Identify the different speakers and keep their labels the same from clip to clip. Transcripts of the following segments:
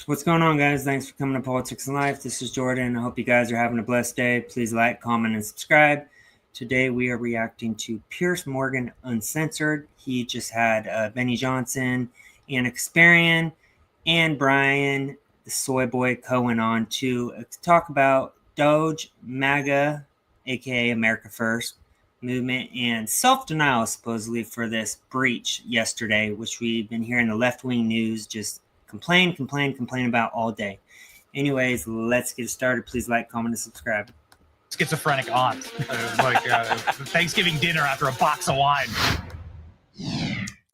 Speaker 1: What's going on, guys? Thanks for coming to Politics in Life. This is Jordan. I hope you guys are having a blessed day. Please like, comment, and subscribe. Today we are reacting to Piers Morgan Uncensored. He just had Benny Johnson, Anna Kasparian, and Brian, the soy boy Cohen, on to talk about Doge, Maga, aka America First movement, and self-denial supposedly for this breach yesterday, which we've been hearing the left-wing news just complain about all day. Anyways, let's get started. Please like, comment, and subscribe.
Speaker 2: Schizophrenic aunt, like Thanksgiving dinner after a box of wine.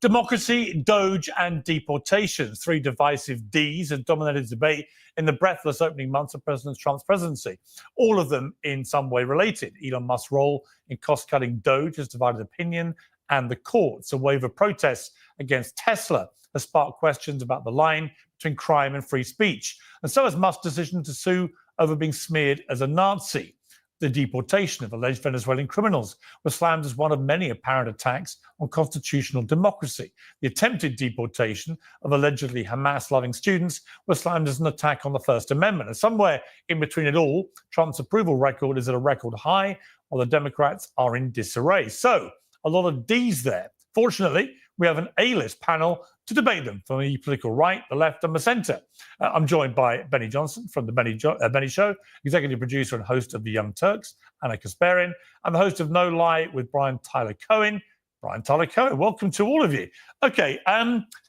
Speaker 3: Democracy, Doge, and deportations. Three divisive Ds have dominated debate in the breathless opening months of President Trump's presidency. All of them in some way related. Elon Musk's role in cost-cutting Doge has divided opinion and the courts. A wave of protests against Tesla has sparked questions about the line between crime and free speech. And so has Musk's decision to sue over being smeared as a Nazi. The deportation of alleged Venezuelan criminals was slammed as one of many apparent attacks on constitutional democracy. The attempted deportation of allegedly Hamas-loving students was slammed as an attack on the First Amendment. And somewhere in between it all, Trump's approval record is at a record high, while the Democrats are in disarray. So, a lot of Ds there. Fortunately, we have an A-list panel to debate them from the political right, the left, and the centre. I'm joined by Benny Johnson from the Benny Show, executive producer and host of The Young Turks, Anna Kasparian, and the host of No Lie with Brian Tyler Cohen. Brian Tyler Cohen, welcome to all of you. Okay,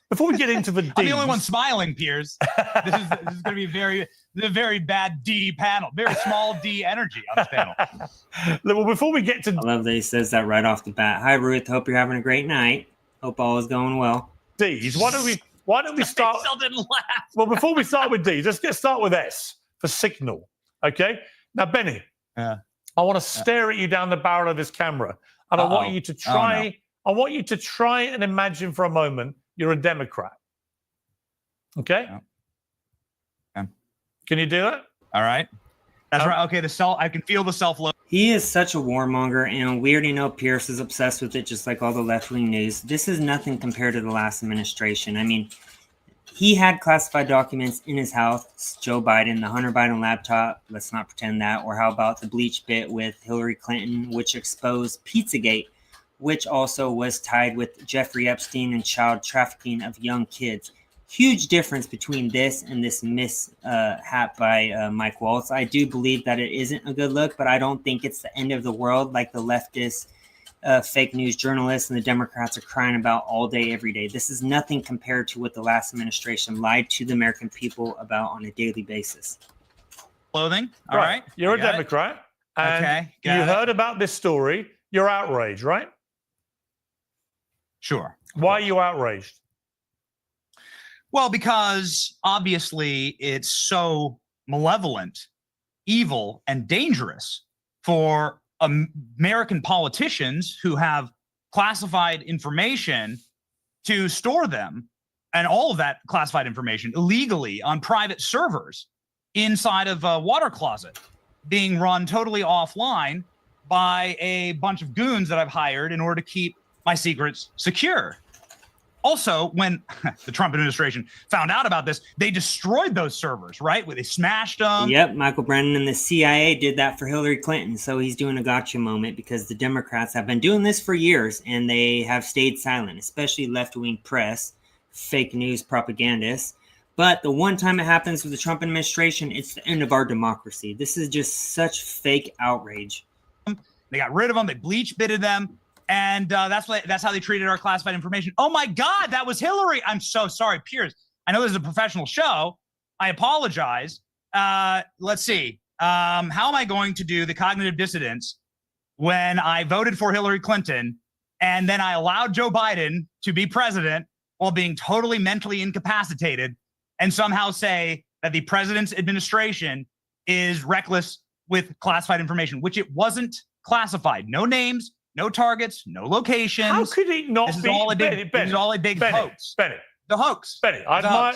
Speaker 3: before we get into the Ds...
Speaker 2: I'm the only one smiling, Piers. This is going to be a very bad D panel. Very small D energy on this panel.
Speaker 3: Well, before we get to...
Speaker 1: I love that he says that right off the bat. Hi, Ruth. Hope you're having a great night. Hope all is going well.
Speaker 3: Ds. Why don't we start?
Speaker 2: I still didn't laugh.
Speaker 3: Well, before we start with Ds, let's start with S for signal. Okay. Now, Benny, I want to stare at you down the barrel of this camera, and I want you to try. I want you to try and imagine for a moment you're a Democrat. Okay. Can you do that?
Speaker 2: All right. That's right. Okay. I can feel the self-loathing.
Speaker 1: He is such a warmonger, and we already know Piers is obsessed with it, just like all the left-wing news. This is nothing compared to the last administration. I mean, he had classified documents in his house, Joe Biden, the Hunter Biden laptop, let's not pretend that, or how about the bleach bit with Hillary Clinton, which exposed Pizzagate, which also was tied with Jeffrey Epstein and child trafficking of young kids. Huge difference between this and this mishap by Mike Waltz. I do believe that it isn't a good look, but I don't think it's the end of the world like the leftist fake news journalists and the Democrats are crying about all day, every day. This is nothing compared to what the last administration lied to the American people about on a daily basis.
Speaker 2: Clothing. All right.
Speaker 3: You're a Democrat. And you heard about this story. You're outraged, right?
Speaker 2: Sure.
Speaker 3: Why are you outraged?
Speaker 2: Well, because obviously it's so malevolent, evil, and dangerous for American politicians who have classified information to store them, and all of that classified information illegally on private servers inside of a water closet being run totally offline by a bunch of goons that I've hired in order to keep my secrets secure. Also, when the Trump administration found out about this, they destroyed those servers, right? Where they smashed them.
Speaker 1: Yep, Michael Brennan and the CIA did that for Hillary Clinton. So he's doing a gotcha moment because the Democrats have been doing this for years and they have stayed silent, especially left-wing press, fake news propagandists. But the one time it happens with the Trump administration, it's the end of our democracy. This is just such fake outrage.
Speaker 2: They got rid of them. They bleach bitted them. And that's how they treated our classified information. Oh, my God, that was Hillary. I'm so sorry, Piers. I know this is a professional show. I apologize. Let's see. How am I going to do the cognitive dissonance when I voted for Hillary Clinton and then I allowed Joe Biden to be president while being totally mentally incapacitated and somehow say that the president's administration is reckless with classified information, which it wasn't classified. No names. No targets, no locations.
Speaker 3: How could it not be?
Speaker 2: This is all a big hoax.
Speaker 3: Benny,
Speaker 2: the hoax.
Speaker 3: Benny, I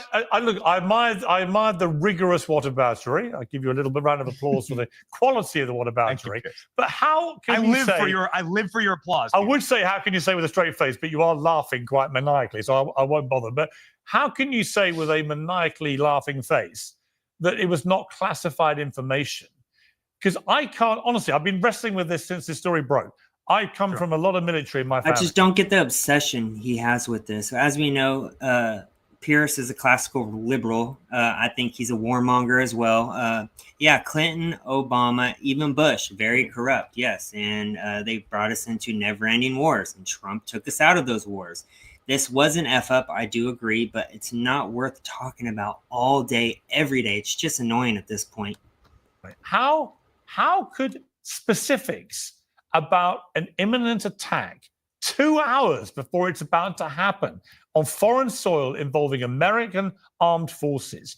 Speaker 3: admire the rigorous whataboutery. I give you a little bit round of applause for the quality of the whataboutery. But how can you say?
Speaker 2: I live for your applause.
Speaker 3: I would say, how can you say with a straight face? But you are laughing quite maniacally, so I won't bother. But how can you say with a maniacally laughing face that it was not classified information? Because I can't, honestly, I've been wrestling with this since this story broke. I come from a lot of military in my family.
Speaker 1: I just don't get the obsession he has with this. As we know, Piers is a classical liberal. I think he's a warmonger as well. Yeah, Clinton, Obama, even Bush, very corrupt, yes. And they brought us into never-ending wars, and Trump took us out of those wars. This was an F-up, I do agree, but it's not worth talking about all day, every day. It's just annoying at this point.
Speaker 3: How could specifics about an imminent attack 2 hours before it's about to happen on foreign soil involving American armed forces,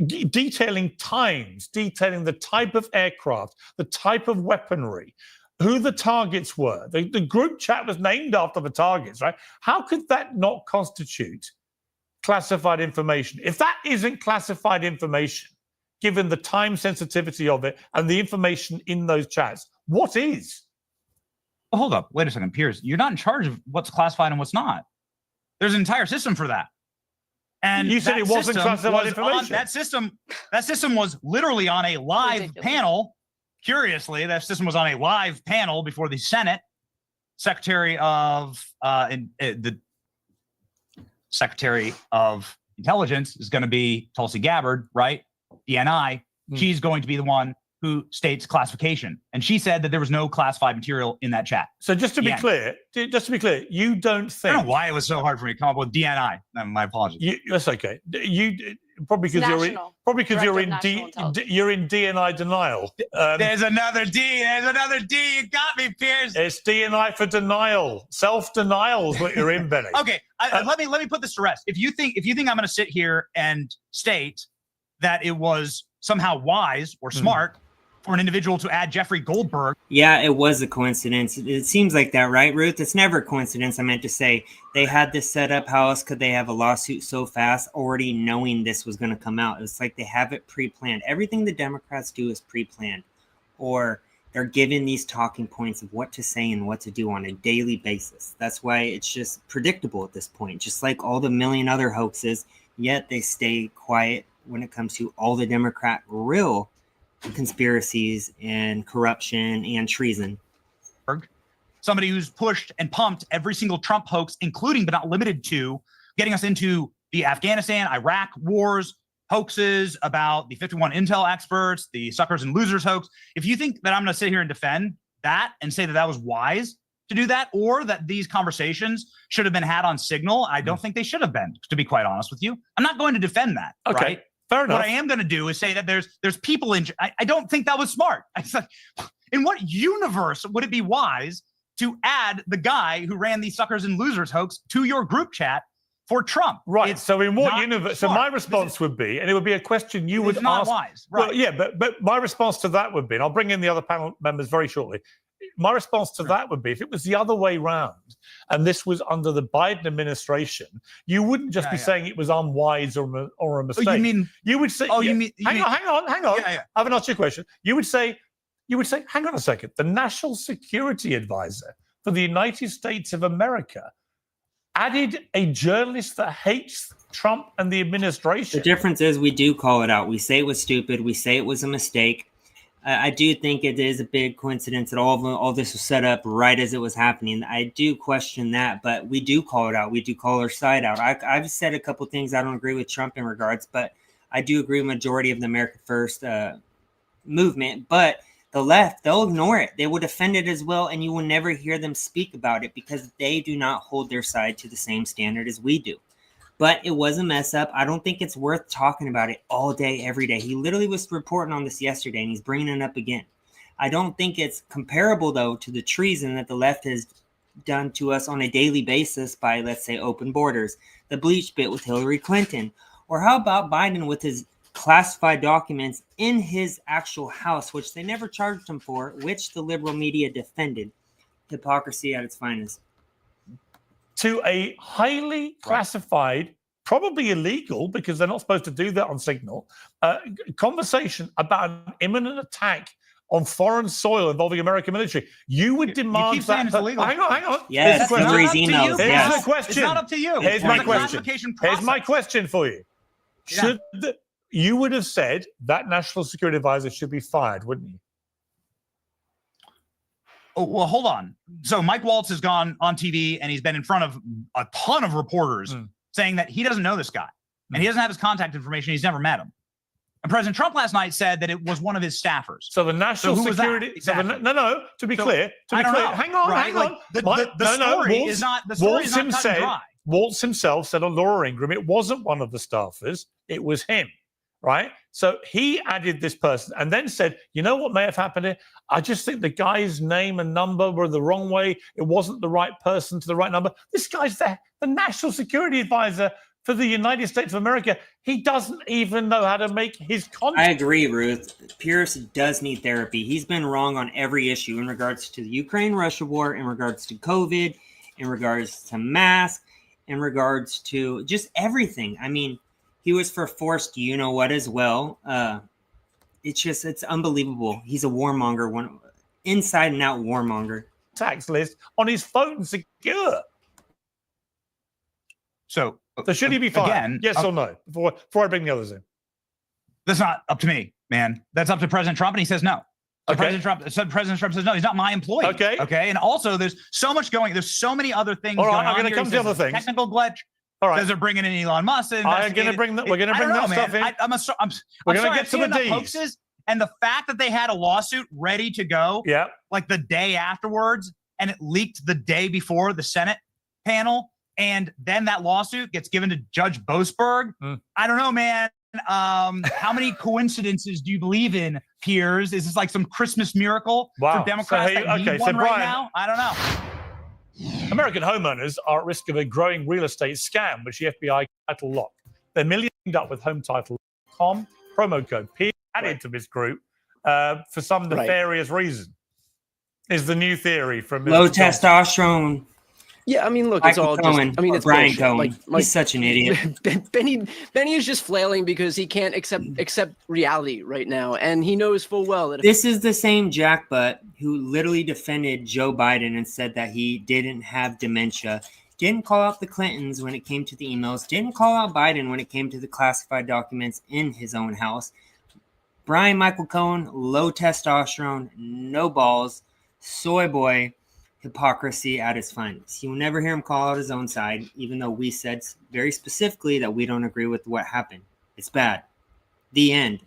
Speaker 3: detailing times, detailing the type of aircraft, the type of weaponry, who the targets were. The group chat was named after the targets, right? How could that not constitute classified information? If that isn't classified information, given the time sensitivity of it and the information in those chats, what is?
Speaker 2: Well, hold up. Wait a second, Piers. You're not in charge of what's classified and what's not. There's an entire system for that. And
Speaker 3: you said it wasn't classified information.
Speaker 2: That system was literally on a live panel. Curiously, that system was on a live panel before the Senate. Secretary of the Secretary of Intelligence is going to be Tulsi Gabbard, right? DNI. She's going to be the one who states classification, and she said that there was no classified material in that chat.
Speaker 3: So just to be clear, you don't think?
Speaker 2: I don't know why it was so hard for me to come up with DNI. My apologies.
Speaker 3: That's okay. You probably because you're in DNI denial.
Speaker 2: There's another D. There's another D. You got me, Piers.
Speaker 3: It's DNI for denial. Self-denial is what you're in, Benny.
Speaker 2: Okay, let me put this to rest. If you think I'm going to sit here and state that it was somehow wise or smart for an individual to add Jeffrey Goldberg.
Speaker 1: Yeah, it was a coincidence. It seems like that, right, Ruth? It's never a coincidence. I meant to say they had this set up. How else could they have a lawsuit so fast, already knowing this was going to come out? It's like they have it pre-planned. Everything the Democrats do is pre-planned, or they're given these talking points of what to say and what to do on a daily basis. That's why it's just predictable at this point, just like all the million other hoaxes, yet they stay quiet when it comes to all the Democrat real conspiracies and corruption and treason.
Speaker 2: Somebody who's pushed and pumped every single Trump hoax, including but not limited to getting us into the Afghanistan, Iraq wars, hoaxes about the 51 intel experts, the suckers and losers hoax. If you think that I'm going to sit here and defend that and say that that was wise to do that, or that these conversations should have been had on Signal, I don't think they should have been, to be quite honest with you. I'm not going to defend that.
Speaker 3: Okay.
Speaker 2: Right?
Speaker 3: Fair enough.
Speaker 2: What I am going to do is say that there's people in. I don't think that was smart. It's like, in what universe would it be wise to add the guy who ran the suckers and losers hoax to your group chat for Trump?
Speaker 3: Right.
Speaker 2: It's
Speaker 3: so in what universe? So my response would be, and it would be a question you would
Speaker 2: not
Speaker 3: ask.
Speaker 2: Wise. Right.
Speaker 3: Well, yeah, but my response to that would be, and I'll bring in the other panel members very shortly. My response to that would be, if it was the other way round and this was under the Biden administration, you wouldn't just be saying it was unwise or a mistake. You would say, hang on. I haven't asked you a question. You would say, hang on a second. The National Security Advisor for the United States of America added a journalist that hates Trump and the administration.
Speaker 1: The difference is we do call it out. We say it was stupid. We say it was a mistake. I do think it is a big coincidence that all this was set up right as it was happening. I do question that, but we do call it out. We do call our side out. I've said a couple things I don't agree with Trump in regards, but I do agree with the majority of the America First movement. But the left, they'll ignore it. They will defend it as well, and you will never hear them speak about it because they do not hold their side to the same standard as we do. But it was a mess up. I don't think it's worth talking about it all day, every day. He literally was reporting on this yesterday, and he's bringing it up again. I don't think it's comparable, though, to the treason that the left has done to us on a daily basis by, let's say, open borders, the bleach bit with Hillary Clinton. Or how about Biden with his classified documents in his actual house, which they never charged him for, which the liberal media defended. Hypocrisy at its finest.
Speaker 3: To a highly classified probably illegal because they're not supposed to do that on signal, conversation about an imminent attack on foreign soil involving American military. You would demand
Speaker 2: keep saying
Speaker 3: that.
Speaker 2: it's illegal.
Speaker 3: Hang on.
Speaker 1: Yes,
Speaker 3: Here's the
Speaker 1: through his
Speaker 3: question.
Speaker 1: emails.
Speaker 2: Here's
Speaker 1: Yes.
Speaker 3: the question.
Speaker 2: It's not up to you.
Speaker 3: Here's my question.
Speaker 2: Here's
Speaker 3: my question for you. You would have said that national security advisor should be fired, wouldn't you?
Speaker 2: Oh, well, hold on. So Mike Waltz has gone on TV and he's been in front of a ton of reporters saying that he doesn't know this guy and he doesn't have his contact information. He's never met him. And President Trump last night said that it was one of his staffers.
Speaker 3: So the national security.
Speaker 2: Exactly.
Speaker 3: No. To be clear. Hang on.
Speaker 2: Like, the story is not cut and dry.
Speaker 3: Waltz himself said on Laura Ingraham it wasn't one of the staffers. It was him. Right? So he added this person and then said, you know what may have happened here? I just think the guy's name and number were the wrong way. It wasn't the right person to the right number. This guy's the national security advisor for the United States of America. He doesn't even know how to make his contact.
Speaker 1: I agree, Ruth. Pierce does need therapy. He's been wrong on every issue in regards to the Ukraine-Russia war, in regards to COVID, in regards to masks, in regards to just everything. I mean, he was for forced you-know-what as well. It's unbelievable. He's a warmonger, one inside and out warmonger.
Speaker 3: Tax list on his phone secure.
Speaker 2: So
Speaker 3: should he be fired?
Speaker 2: Again,
Speaker 3: yes or no? Before I bring the others in.
Speaker 2: That's not up to me, man. That's up to President Trump, and he says no. So
Speaker 3: Okay.
Speaker 2: President Trump says no. He's not my employee.
Speaker 3: Okay.
Speaker 2: And also, there's so much going. There's so many other things.
Speaker 3: All right,
Speaker 2: going
Speaker 3: I'm
Speaker 2: going
Speaker 3: to come to the other things.
Speaker 2: Technical glitch.
Speaker 3: All right.
Speaker 2: Because they're bringing in Elon Musk.
Speaker 3: We're going to bring that stuff in. We're going to get to the D's.
Speaker 2: Hoaxes, and the fact that they had a lawsuit ready to go, like the day afterwards, and it leaked the day before the Senate panel, and then that lawsuit gets given to Judge Boasberg. I don't know, man. How many coincidences do you believe in, Piers? Is this like some Christmas miracle for Democrats that need one right now? I don't know.
Speaker 3: American homeowners are at risk of a growing real estate scam, which the FBI title lock. They're millioned up with HomeTitle.com, promo code Piers added to this group for some nefarious reason. Is the new theory from
Speaker 1: low testosterone.
Speaker 4: Yeah, I mean, look,
Speaker 1: Michael
Speaker 4: it's all
Speaker 1: Cohen,
Speaker 4: just. I mean, it's
Speaker 1: Brian
Speaker 4: bullshit.
Speaker 1: Cohen.
Speaker 4: Like,
Speaker 1: he's such an idiot.
Speaker 4: Benny is just flailing because he can't accept reality right now, and he knows full well that.
Speaker 1: This is the same jackbutt who literally defended Joe Biden and said that he didn't have dementia. Didn't call out the Clintons when it came to the emails. Didn't call out Biden when it came to the classified documents in his own house. Brian Michael Cohen, low testosterone, no balls, soy boy. Hypocrisy at its finest. You will never hear him call out his own side, even though we said very specifically that we don't agree with what happened. It's bad. The end.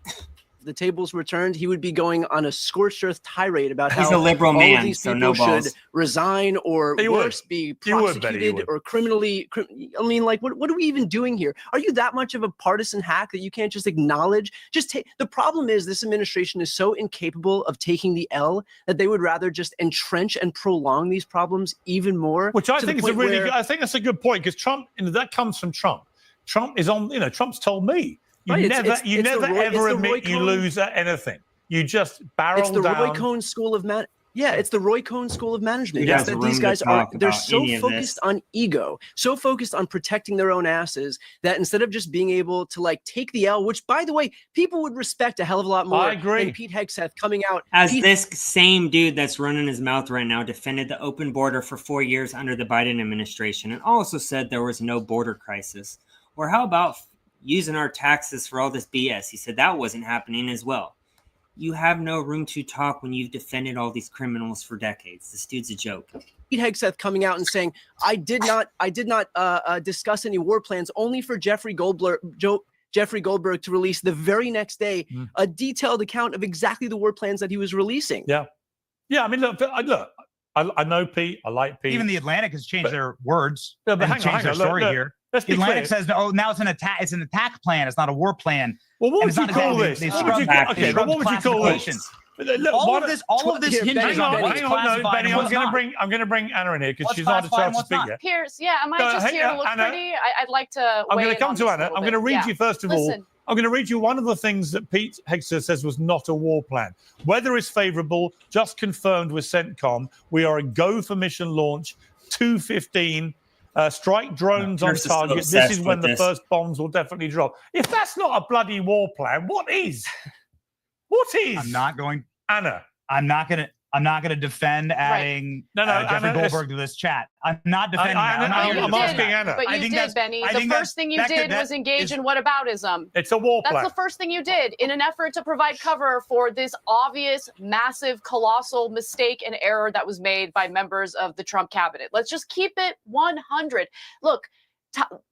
Speaker 4: The tables were turned, he would be going on a scorched earth tirade about
Speaker 1: He's
Speaker 4: how
Speaker 1: a liberal
Speaker 4: all
Speaker 1: man,
Speaker 4: of these
Speaker 1: so
Speaker 4: people
Speaker 1: no balls.
Speaker 4: should resign or worse, be prosecuted or criminally. I mean, like, what are we even doing here? Are you that much of a partisan hack that you can't just acknowledge? The problem is this administration is so incapable of taking the L that they would rather just entrench and prolong these problems even more.
Speaker 3: Which I think is I think that's a good point because Trump, that comes from Trump. Trump is on, Trump's told me. You never ever admit you lose at anything. You just barrel down.
Speaker 4: It's the Roy Cohn School of it's the Roy Cohn School of management.
Speaker 1: Yeah,
Speaker 4: It's that these guys they're so focused on ego, so focused on protecting their own asses that instead of just being able to like take the L, which by the way, people would respect a hell of a lot more
Speaker 3: I agree.
Speaker 4: than Pete Hegseth coming out.
Speaker 1: This same dude that's running his mouth right now defended the open border for 4 years under the Biden administration and also said there was no border crisis. Or how about using our taxes for all this BS? He said that wasn't happening as well. You have no room to talk when you've defended all these criminals for decades. This dude's a joke.
Speaker 4: Pete Hegseth coming out and saying, I did not discuss any war plans, only for Jeffrey Goldberg to release the very next day a detailed account of exactly the war plans that he was releasing.
Speaker 3: Yeah. I mean, look. I know Pete. I like Pete.
Speaker 2: Even the Atlantic has changed their words.
Speaker 3: Yeah, but hang on.
Speaker 2: Their story here. The Atlantic says, "Oh, now it's an attack. It's an attack plan. It's not a war plan."
Speaker 3: Well, what would you call this? What would you call this? Look,
Speaker 2: all of this hinges on what's classified.
Speaker 3: I'm going to bring Anna in here because she's not a chance to speak yet.
Speaker 5: Piers, am I just here to look pretty? I'd like to.
Speaker 3: I'm going to come to Anna. I'm going to read you first of all. I'm going to read you one of the things that Pete Hegseth says was not a war plan. Weather is favorable, just confirmed with CENTCOM. We are a go for mission launch 2:15 Strike drones on target. This is when the first bombs will definitely drop. If that's not a bloody war plan, what is? What is?
Speaker 2: I'm not going.
Speaker 3: Anna.
Speaker 2: I'm not gonna defend adding Jeffrey Goldberg to this chat. I'm not defending that.
Speaker 5: I'm asking Anna. But you did, Benny. The first thing you did was engage in whataboutism.
Speaker 3: It's a war plan.
Speaker 5: That's the first thing you did in an effort to provide cover for this obvious, massive, colossal mistake and error that was made by members of the Trump cabinet. Let's just keep it 100. Look,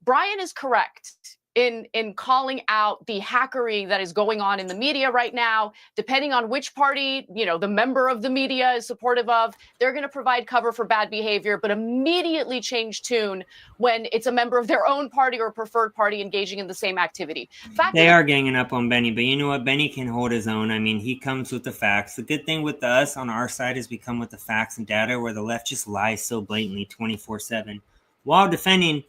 Speaker 5: Brian is correct in calling out the hackery that is going on in the media right now. Depending on which party, the member of the media is supportive of, they're going to provide cover for bad behavior, but immediately change tune when it's a member of their own party or preferred party engaging in the same activity.
Speaker 1: They are ganging up on Benny, but you know what? Benny can hold his own. I mean, he comes with the facts. The good thing with us on our side is we come with the facts and data, where the left just lies so blatantly 24/7 while defending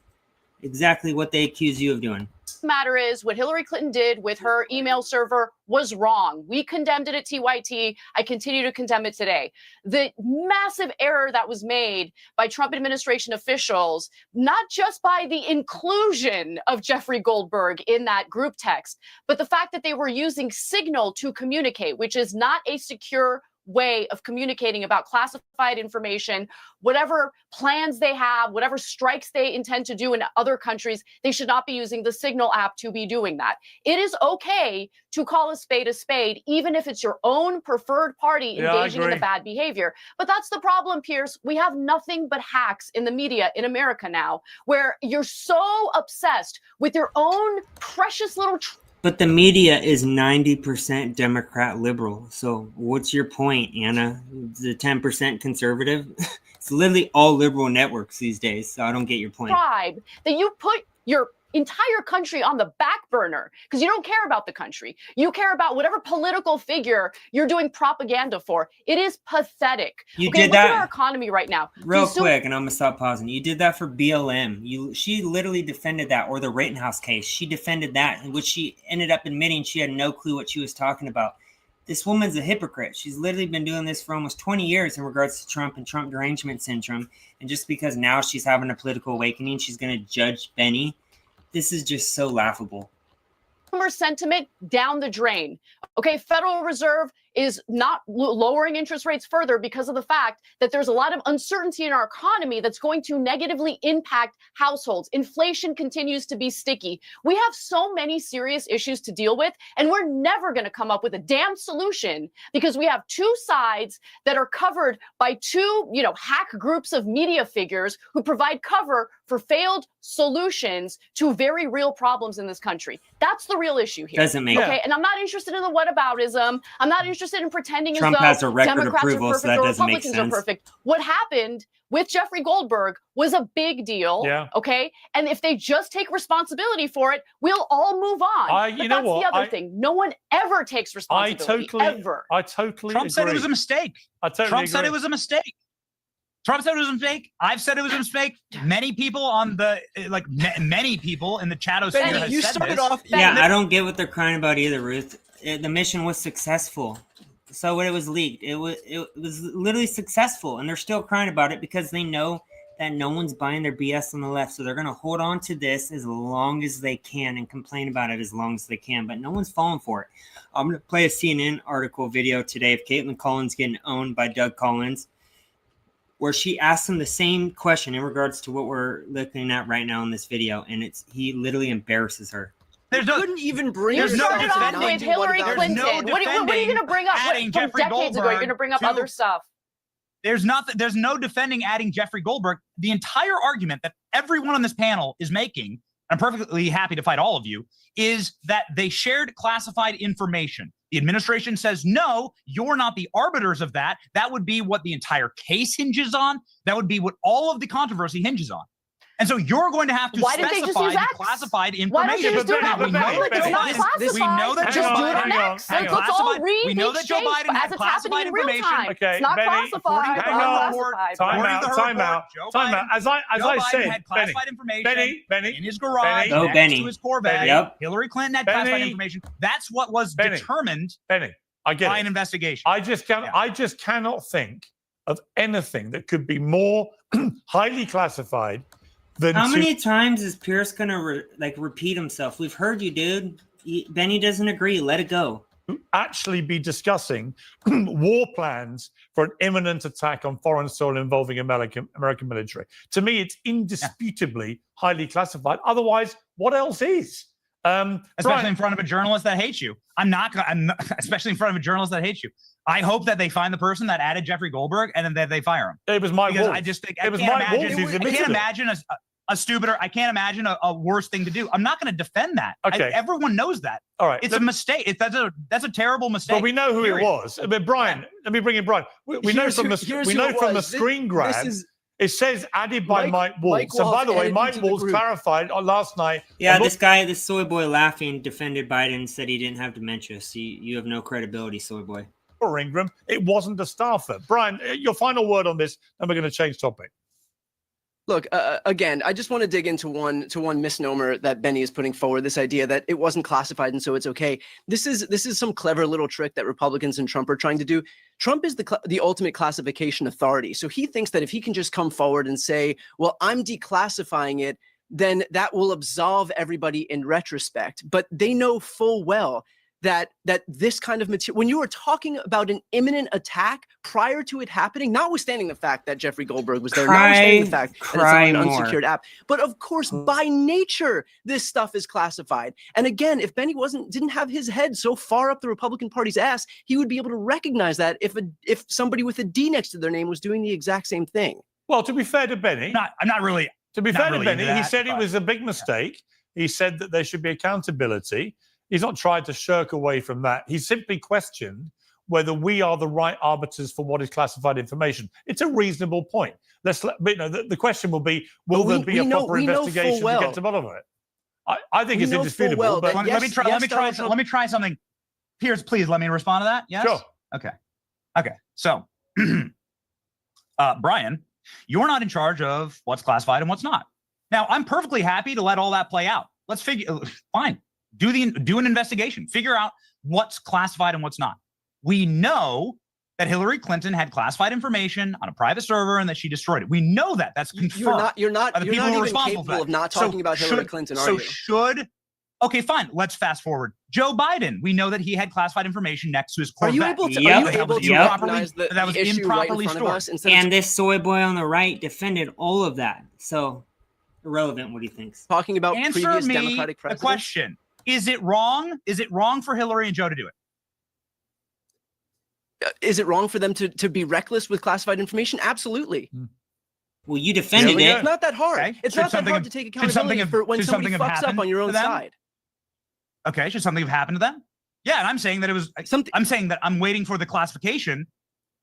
Speaker 1: exactly what they accuse you of doing.
Speaker 5: Matter is, what Hillary Clinton did with her email server was wrong. We condemned it at TYT. I continue to condemn it today. The massive error that was made by Trump administration officials, not just by the inclusion of Jeffrey Goldberg in that group text, but the fact that they were using Signal to communicate, which is not a secure way of communicating about classified information. Whatever plans they have, whatever strikes they intend to do in other countries, they should not be using the Signal app to be doing that. It is okay to call a spade, even if it's your own preferred party engaging in the bad behavior. But that's the problem, Piers. We have nothing but hacks in the media in America now, where you're so obsessed with your own precious little
Speaker 1: But the media is 90% Democrat liberal. So what's your point, Anna? The 10% conservative? It's literally all liberal networks these days. So I don't get your point.
Speaker 5: Tribe that you put your entire country on the back burner because you don't care about the country. You care about whatever political figure you're doing propaganda for. It is pathetic.
Speaker 1: You did
Speaker 5: look
Speaker 1: that
Speaker 5: at our economy right now.
Speaker 1: real quick, and I'm gonna stop pausing. You did that for BLM. She literally defended that, or the Rittenhouse case. She defended that, in which she ended up admitting she had no clue what she was talking about. This woman's a hypocrite. She's literally been doing this for almost 20 years in regards to Trump and Trump derangement syndrome. And just because now she's having a political awakening, she's gonna judge Benny. This is just so laughable.
Speaker 5: Sentiment down the drain. Okay, Federal Reserve is not lowering interest rates further because of the fact that there's a lot of uncertainty in our economy that's going to negatively impact households. Inflation continues to be sticky. We have so many serious issues to deal with, and we're never going to come up with a damn solution because we have two sides that are covered by two, hack groups of media figures who provide cover for failed solutions to very real problems in this country. That's the real issue here.
Speaker 1: Doesn't make
Speaker 5: okay, and I'm not interested in the whataboutism. I'm not interested in pretending
Speaker 1: Trump
Speaker 5: as though
Speaker 1: has a record
Speaker 5: Democrats
Speaker 1: approval,
Speaker 5: are perfect
Speaker 1: so that
Speaker 5: or
Speaker 1: doesn't make
Speaker 5: Republicans
Speaker 1: sense.
Speaker 5: are perfect. What happened with Jeffrey Goldberg was a big deal.
Speaker 3: Yeah.
Speaker 5: Okay, and if they just take responsibility for it, we'll all move on.
Speaker 3: You know what?
Speaker 5: That's the other thing. No one ever takes responsibility. Ever.
Speaker 3: I totally
Speaker 2: Trump
Speaker 3: agree.
Speaker 2: said it was a mistake.
Speaker 3: Trump
Speaker 2: said it was a mistake. Trump said it was a mistake. I've said it was a mistake. Many people on the many people in the chatosphere have
Speaker 4: you
Speaker 2: said
Speaker 4: started
Speaker 2: this.
Speaker 4: off.
Speaker 1: Yeah, I don't get what they're crying about either, Ruth. The mission was successful. So when it was leaked, it was literally successful, and they're still crying about it because they know that no one's buying their BS on the left. So they're going to hold on to this as long as they can and complain about it as long as they can, but no one's falling for it. I'm going to play a CNN article video today of Caitlin Collins getting owned by Doug Collins, where she asked him the same question in regards to what we're looking at right now in this video, and he literally embarrasses her.
Speaker 4: Couldn't even bring
Speaker 5: you started off with Hillary Clinton. What are you going to bring up from decades ago? You're going to bring up other stuff.
Speaker 2: There's no defending adding Jeffrey Goldberg. The entire argument that everyone on this panel is making, I'm perfectly happy to fight all of you, is that they shared classified information. The administration says, no, you're not the arbiters of that. That would be what the entire case hinges on. That would be what all of the controversy hinges on. And so you're going to have to specify the classified information.
Speaker 5: Why don't you just do it out in public? It's not classified.
Speaker 2: We know that
Speaker 5: just do it on X. Let's all read
Speaker 2: we know that Joe Biden had classified information.
Speaker 3: Okay,
Speaker 5: it's not
Speaker 3: Benny,
Speaker 5: classified.
Speaker 3: Time out. As I said,
Speaker 2: had classified information
Speaker 3: Benny,
Speaker 2: in his garage next to his Corvette.
Speaker 1: Yep.
Speaker 2: Hillary Clinton had classified information. That's what was determined by an investigation.
Speaker 3: I just cannot think of anything that could be more highly classified
Speaker 1: How many times is Piers gonna repeat himself? We've heard you, dude. Benny doesn't agree. Let it go.
Speaker 3: Actually be discussing war plans for an imminent attack on foreign soil involving American military. To me, it's indisputably highly classified. Otherwise, what else is?
Speaker 2: Especially in front of a journalist that hates you. Especially in front of a journalist that hates you. I hope that they find the person that added Jeffrey Goldberg and then that they fire him.
Speaker 3: It was Mike Wolf.
Speaker 2: I just think I can't imagine a stupider. I can't imagine a worse thing to do. I'm not going to defend that.
Speaker 3: Okay.
Speaker 2: Everyone knows that.
Speaker 3: All right.
Speaker 2: It's a mistake. That's a terrible mistake.
Speaker 3: But we know who it was. I mean, Brian, let me bring in Brian. We know from the screen grab. It says added by Mike Wolf. So, by the way, Mike Wolf clarified last night.
Speaker 1: Yeah, this soy boy laughing defended Biden and said he didn't have dementia. So you have no credibility, soy boy.
Speaker 3: Or Ingram, it wasn't a staffer. Brian, your final word on this, and we're going to change topic.
Speaker 4: Look, again, I just want to dig into one misnomer that Benny is putting forward, this idea that it wasn't classified and so it's okay. This is some clever little trick that Republicans and Trump are trying to do. Trump is the ultimate classification authority. So he thinks that if he can just come forward and say, well, I'm declassifying it, then that will absolve everybody in retrospect. But they know full well that this kind of material, when you are talking about an imminent attack prior to it happening, notwithstanding the fact that Jeffrey Goldberg was there, notwithstanding the fact that it's an unsecured app, but of course, by nature, this stuff is classified. And again, if Benny didn't have his head so far up the Republican Party's ass, he would be able to recognize that if somebody with a D next to their name was doing the exact same thing.
Speaker 3: Well, to be fair to Benny,
Speaker 2: I'm not really.
Speaker 3: To be fair to Benny, he said it was a big mistake. He said that there should be accountability. He's not tried to shirk away from that. He simply questioned whether we are the right arbiters for what is classified information. It's a reasonable point. The question will be, will there be a proper investigation to get to the bottom of it? I think it's indisputable. But
Speaker 2: let me try something. Piers, please let me respond to that. Yes?
Speaker 3: Sure.
Speaker 2: Okay. So, Brian, you're not in charge of what's classified and what's not. Now, I'm perfectly happy to let all that play out. Let's fine. Do an investigation. Figure out what's classified and what's not. We know that Hillary Clinton had classified information on a private server and that she destroyed it. We know that. That's confirmed.
Speaker 4: You're not even capable of not talking about Hillary Clinton, are you?
Speaker 2: Okay, fine. Let's fast forward. Joe Biden. We know that he had classified information next to his Corvette.
Speaker 4: Are you able to recognize that was improperly stored?
Speaker 1: And this soy boy on the right defended all of that. So irrelevant. What do you think?
Speaker 4: Talking about previous Democratic presidents.
Speaker 2: The question. Is it wrong? Is it wrong for Hillary and Joe to do it?
Speaker 4: Is it wrong for them to be reckless with classified information? Absolutely.
Speaker 1: Well, you defended it.
Speaker 4: It's not that hard. Okay. It's not that hard to take accountability for when somebody fucks up on your own side.
Speaker 2: Okay, should something have happened to them? Yeah, and I'm saying that it was something. I'm saying that I'm waiting for the classification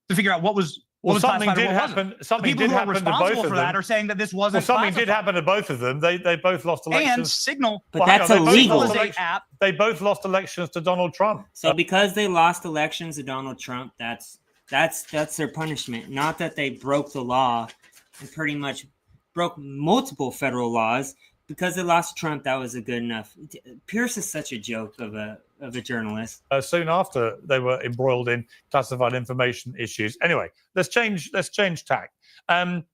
Speaker 2: to figure out what was.
Speaker 3: Well, something did happen. Something did happen to both of them.
Speaker 2: That are saying that this wasn't.
Speaker 3: Well, something did happen to both of them. They both lost elections.
Speaker 2: And Signal,
Speaker 1: but that's illegal.
Speaker 3: They both lost elections to Donald Trump.
Speaker 1: So because they lost elections to Donald Trump, that's their punishment. Not that they broke the law and pretty much broke multiple federal laws. Because they lost Trump, that was a good enough. Piers is such a joke of a journalist.
Speaker 3: Soon after they were embroiled in classified information issues. Anyway, let's change tack. Anna,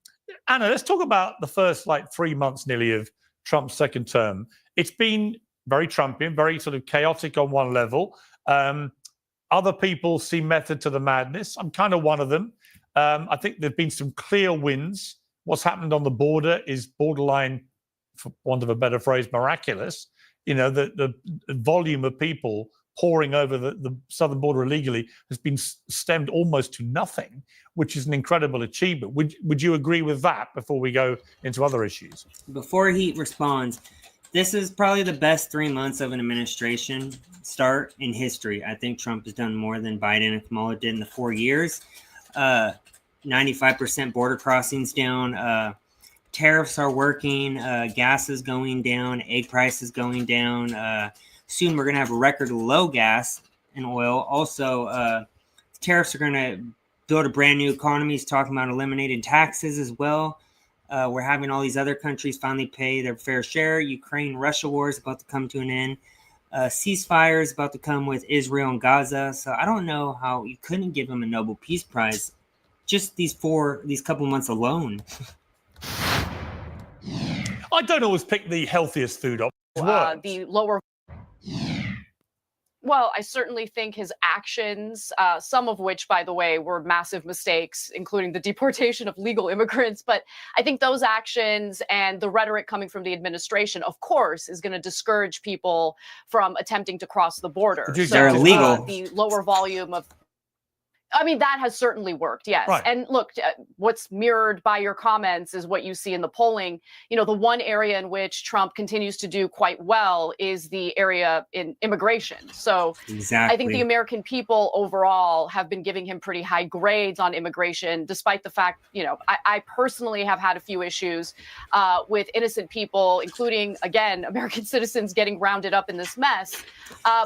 Speaker 3: let's talk about the first 3 months nearly of Trump's second term. It's been very Trumpian, very sort of chaotic on one level. Other people see method to the madness. I'm kind of one of them. I think there've been some clear wins. What's happened on the border is borderline, for want of a better phrase, miraculous. You know, the volume of people pouring over the southern border illegally has been stemmed almost to nothing, which is an incredible achievement. Would you agree with that before we go into other issues?
Speaker 1: Before he responds, this is probably the best 3 months of an administration start in history. I think Trump has done more than Biden and Kamala did in the 4 years. 95% border crossings down. Tariffs are working. Gas is going down. Egg prices going down. Soon we're going to have a record low gas and oil. Also, tariffs are going to build a brand new economy. He's talking about eliminating taxes as well. We're having all these other countries finally pay their fair share. Ukraine-Russia war is about to come to an end. Ceasefire is about to come with Israel and Gaza. So I don't know how you couldn't give him a Nobel Peace Prize just these couple months alone.
Speaker 3: I don't always pick the healthiest food up.
Speaker 5: The lower. Well, I certainly think his actions, some of which, by the way, were massive mistakes, including the deportation of legal immigrants. But I think those actions and the rhetoric coming from the administration, of course, is going to discourage people from attempting to cross the border.
Speaker 1: They're illegal.
Speaker 5: The lower volume of. I mean, that has certainly worked, yes.
Speaker 3: Right.
Speaker 5: And look, what's mirrored by your comments is what you see in the polling. You know, the one area in which Trump continues to do quite well is the area in immigration. So
Speaker 1: exactly.
Speaker 5: I think the American people overall have been giving him pretty high grades on immigration, despite the fact, you know, I personally have had a few issues with innocent people, including, again, American citizens getting rounded up in this mess.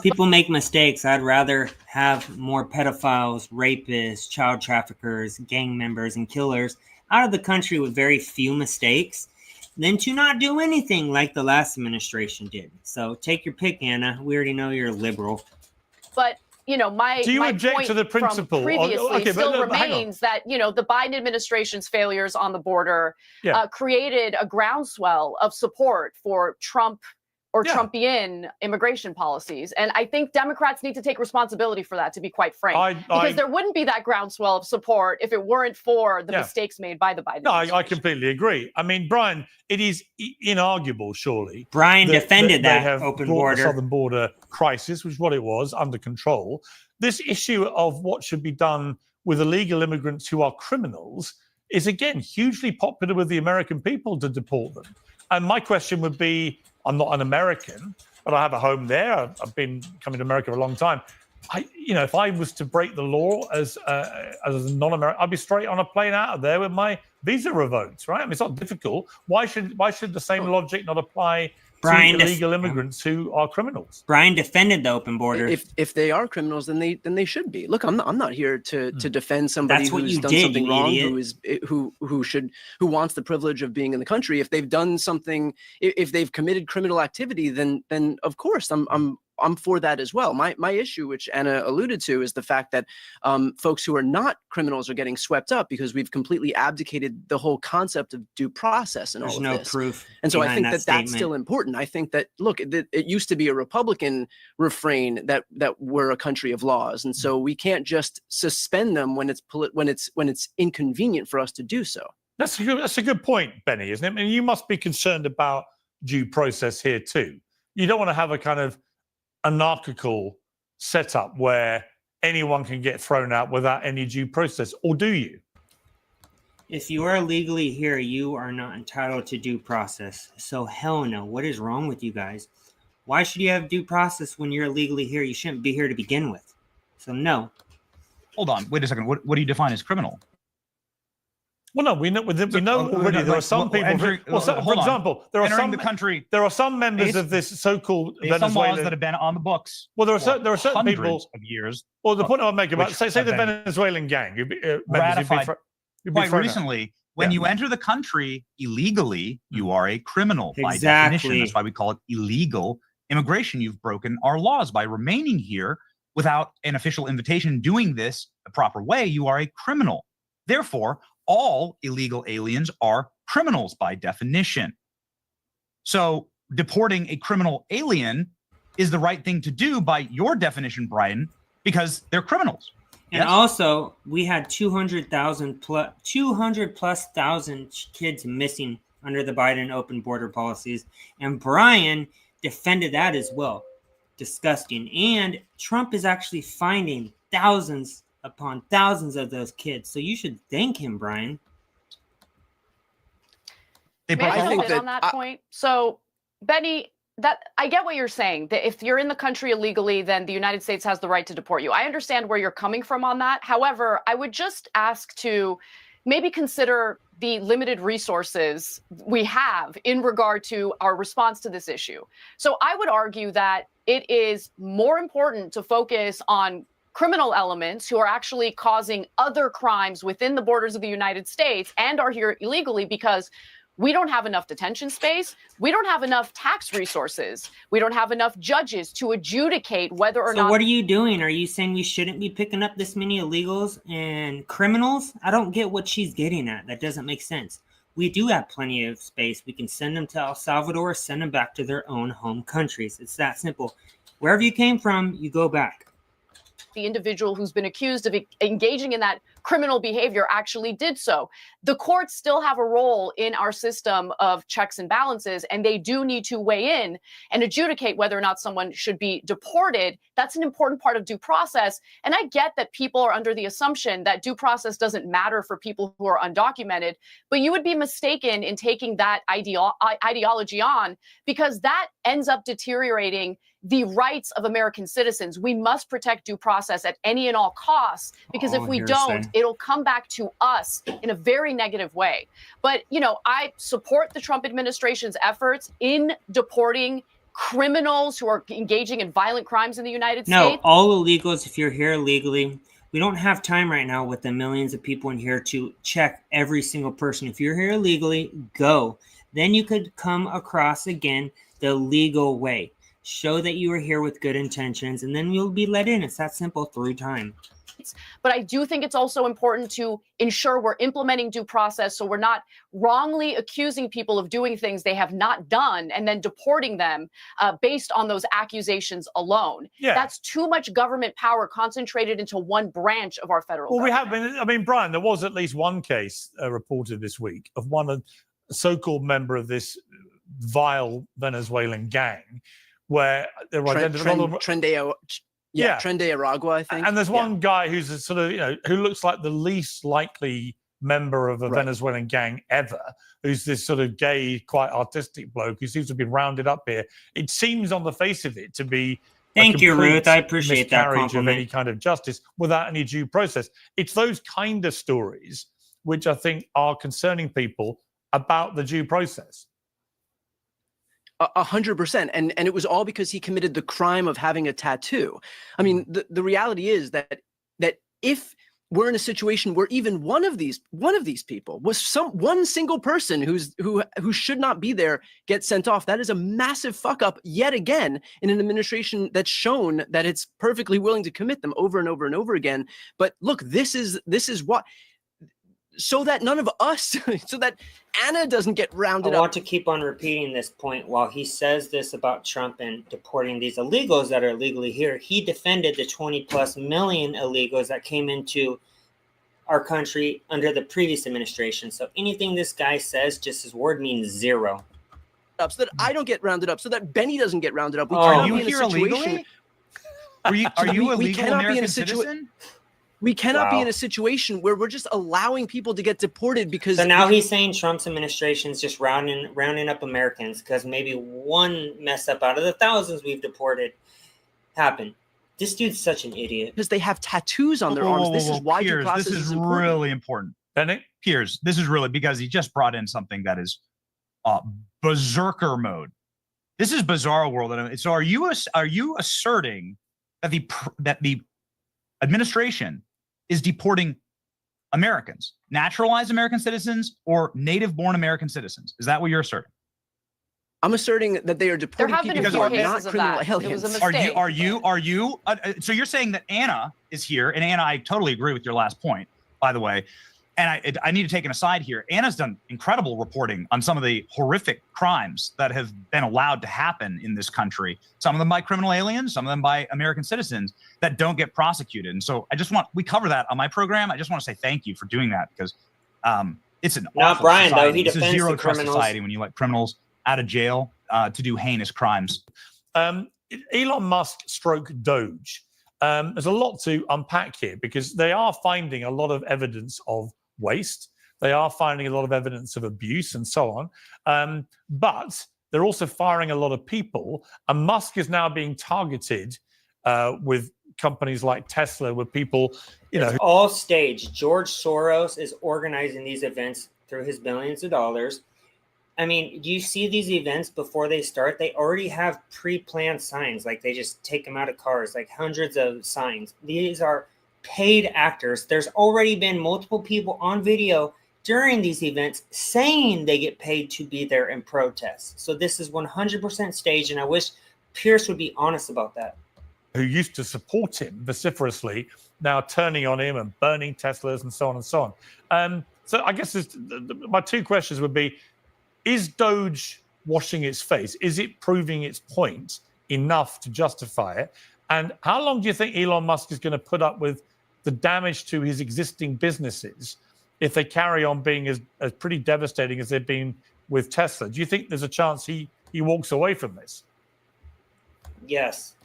Speaker 1: People make mistakes. I'd rather have more pedophiles, rapists, child traffickers, gang members, and killers out of the country with very few mistakes than to not do anything like the last administration did. So take your pick, Anna. We already know you're a liberal.
Speaker 5: But, you know, my
Speaker 3: do you
Speaker 5: my
Speaker 3: object
Speaker 5: point
Speaker 3: to the principle
Speaker 5: from previously still remains that, you know, the Biden administration's failures on the border created a groundswell of support for Trump or Trumpian immigration policies. And I think Democrats need to take responsibility for that, to be quite frank. Because there wouldn't be that groundswell of support if it weren't for the mistakes made by the Biden administration.
Speaker 3: I completely agree. I mean, Brian, it is inarguable, surely.
Speaker 1: Brian defended that
Speaker 3: they have
Speaker 1: open
Speaker 3: brought
Speaker 1: border.
Speaker 3: the southern border crisis, which is what it was, under control. This issue of what should be done with illegal immigrants who are criminals is, again, hugely popular with the American people to deport them. And my question would be, I'm not an American, but I have a home there. I've been coming to America for a long time. If I was to break the law as a non-American, I'd be straight on a plane out of there with my visa revoked, right? I mean, it's not difficult. Why should the same logic not apply to illegal immigrants who are criminals?
Speaker 1: Brian defended the open border.
Speaker 4: If they are criminals, then they should be. Look, I'm not here to defend somebody who's done something wrong, who wants the privilege of being in the country. If they've done something, if they've committed criminal activity, then of course I'm for that as well. My issue, which Anna alluded to, is the fact that folks who are not criminals are getting swept up because we've completely abdicated the whole concept of due process and all of this.
Speaker 1: There's no proof.
Speaker 4: And so I think that's still important. I think that, look, it used to be a Republican refrain that we're a country of laws, and so we can't just suspend them when it's inconvenient for us to do so.
Speaker 3: That's a good point, Benny, isn't it? I mean, you must be concerned about due process here too. You don't want to have a kind of anarchical setup where anyone can get thrown out without any due process, or do you?
Speaker 1: If you are legally here, you are not entitled to due process. So hell no. What is wrong with you guys? Why should you have due process when you're illegally here? You shouldn't be here to begin with. So no.
Speaker 2: Hold on. Wait a second. What do you define as criminal?
Speaker 3: Well, no, we know already. There are some people. For example, there are some members of this so-called Venezuelan.
Speaker 2: Some laws that have been on the books.
Speaker 3: Well, there are certain people
Speaker 2: of years.
Speaker 3: Well, the point I would make about say the Venezuelan gang,
Speaker 2: ratified quite recently. When you enter the country illegally, you are a criminal by definition. That's why we call it illegal immigration. You've broken our laws by remaining here without an official invitation. Doing this the proper way, you are a criminal. Therefore, all illegal aliens are criminals by definition. So deporting a criminal alien is the right thing to do by your definition, Brian, because they're criminals.
Speaker 1: And also, we had 200 plus thousand kids missing under the Biden open border policies. And Brian defended that as well. Disgusting. And Trump is actually finding thousands upon thousands of those kids. So you should thank him, Brian.
Speaker 5: I think that on that point. So, Benny, that I get what you're saying, that if you're in the country illegally, then the United States has the right to deport you. I understand where you're coming from on that. However, I would just ask to maybe consider the limited resources we have in regard to our response to this issue. So I would argue that it is more important to focus on criminal elements who are actually causing other crimes within the borders of the United States and are here illegally, because we don't have enough detention space. We don't have enough tax resources. We don't have enough judges to adjudicate whether or not.
Speaker 1: So what are you doing? Are you saying we shouldn't be picking up this many illegals and criminals? I don't get what she's getting at. That doesn't make sense. we do have plenty of space. We can send them to El Salvador, send them back to their own home countries. It's that simple. Wherever you came from, you go back.
Speaker 5: The individual who's been accused of engaging in that criminal behavior actually did so. The courts still have a role in our system of checks and balances, and they do need to weigh in and adjudicate whether or not someone should be deported. That's an important part of due process. And I get that people are under the assumption that due process doesn't matter for people who are undocumented, but you would be mistaken in taking that ideology on, because that ends up deteriorating the rights of American citizens. We must protect due process at any and all costs, because if we don't, it'll come back to us in a very negative way. But, you know, I support the Trump administration's efforts in deporting criminals who are engaging in violent crimes in the United States.
Speaker 1: No, all illegals, if you're here illegally, we don't have time right now with the millions of people in here to check every single person. If you're here illegally, go. Then you could come across again the legal way. Show that you are here with good intentions, and then you'll be let in. It's that simple through time.
Speaker 5: But I do think it's also important to ensure we're implementing due process, so we're not wrongly accusing people of doing things they have not done and then deporting them based on those accusations alone. Yeah. That's too much government power concentrated into one branch of our federal government.
Speaker 3: We have been, I mean, Brian, there was at least one case reported this week of one so-called member of this vile Venezuelan gang, where they're
Speaker 4: Trendejo Aragua, I think.
Speaker 3: And there's one guy who's a sort of, you know, who looks like the least likely member of a Venezuelan gang ever, who's this sort of gay, quite artistic bloke who seems to have been rounded up here. It seems on the face of it to be
Speaker 1: Thank you, Ruth. I appreciate that
Speaker 3: miscarriage of any kind of justice without any due process. It's those kind of stories which I think are concerning people about the due process.
Speaker 4: 100%. And it was all because he committed the crime of having a tattoo. I mean, the reality is that if we're in a situation where even one of these people was one single person who should not be there gets sent off, that is a massive fuck up yet again in an administration that's shown that it's perfectly willing to commit them over and over and over again. But look, this is what, so that none of us, so that Anna doesn't get rounded up.
Speaker 1: I want to keep on repeating this point. While he says this about Trump and deporting these illegals that are illegally here, he defended the 20+ million illegals that came into our country under the previous administration. So anything this guy says, just his word means zero.
Speaker 4: So that I don't get rounded up, so that Benny doesn't get rounded up.
Speaker 2: Are you here illegally? Are you a legal American citizen?
Speaker 4: We cannot be in a situation where we're just allowing people to get deported because.
Speaker 1: So now he's saying Trump's administration is just rounding up Americans because maybe one mess up out of the thousands we've deported happened. This dude's such an idiot.
Speaker 4: Because they have tattoos on their arms. This is why
Speaker 2: Piers,
Speaker 4: due process
Speaker 2: this is
Speaker 4: important.
Speaker 2: really important. Bennett, Piers, this is really because he just brought in something that is berserker mode. This is bizarre world. So are you asserting that the administration is deporting Americans, naturalized American citizens, or native-born American citizens? Is that what you're asserting?
Speaker 4: I'm asserting that they are deporting people who are not criminal aliens.
Speaker 5: It was a mistake.
Speaker 2: Are you? So you're saying that Anna is here, and Anna, I totally agree with your last point, by the way. And I need to take an aside here. Anna's done incredible reporting on some of the horrific crimes that have been allowed to happen in this country. Some of them by criminal aliens, some of them by American citizens that don't get prosecuted. And so we cover that on my program. I just want to say thank you for doing that, because it's an awful
Speaker 1: Brian,
Speaker 2: society.
Speaker 1: though, he
Speaker 2: It's a
Speaker 1: defends
Speaker 2: zero
Speaker 1: the
Speaker 2: trust
Speaker 1: criminals.
Speaker 2: society when you let criminals out of jail to do heinous crimes.
Speaker 3: Elon Musk stroke Doge. There's a lot to unpack here, because they are finding a lot of evidence of waste. They are finding a lot of evidence of abuse and so on. But they're also firing a lot of people. And Musk is now being targeted with companies like Tesla, with people,
Speaker 1: It's all staged. George Soros is organizing these events through his billions of dollars. I mean, you see these events before they start, they already have pre-planned signs. Like, they just take them out of cars, like hundreds of signs. These are paid actors. There's already been multiple people on video during these events saying they get paid to be there and protest. So this is 100% staged, and I wish Piers would be honest about that.
Speaker 3: Who used to support him vociferously, now turning on him and burning Teslas and so on and so on. So I guess my two questions would be, is Doge washing its face? Is it proving its point enough to justify it? And how long do you think Elon Musk is going to put up with the damage to his existing businesses if they carry on being as pretty devastating as they've been with Tesla? Do you think there's a chance he walks away from this?
Speaker 1: Yes.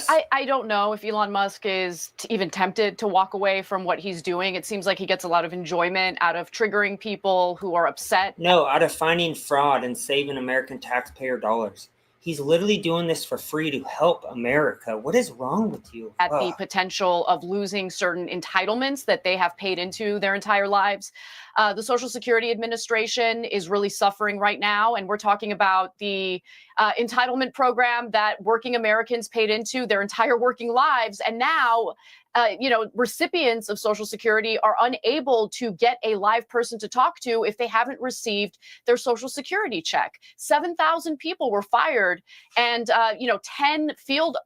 Speaker 5: I don't know if Elon Musk is even tempted to walk away from what he's doing. It seems like he gets a lot of enjoyment out of triggering people who are upset.
Speaker 1: No, out of finding fraud and saving American taxpayer dollars. He's literally doing this for free to help America. What is wrong with you?
Speaker 5: At the potential of losing certain entitlements that they have paid into their entire lives. The Social Security Administration is really suffering right now. And we're talking about the entitlement program that working Americans paid into their entire working lives. And now, recipients of Social Security are unable to get a live person to talk to if they haven't received their Social Security check. 7,000 people were fired, and 10 field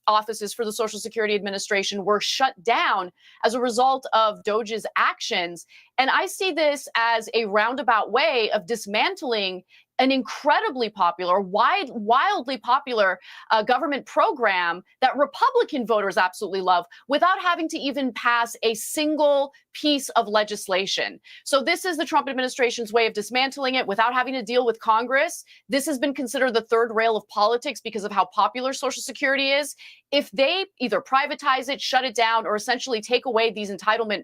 Speaker 5: offices for the Social Security Administration were shut down as a result of Doge's actions. And I see this as a roundabout way of dismantling an incredibly popular, wildly popular government program that Republican voters absolutely love without having to even pass a single piece of legislation. So this is the Trump administration's way of dismantling it without having to deal with Congress. This has been considered the third rail of politics because of how popular Social Security is. If they either privatize it, shut it down, or essentially take away these entitlement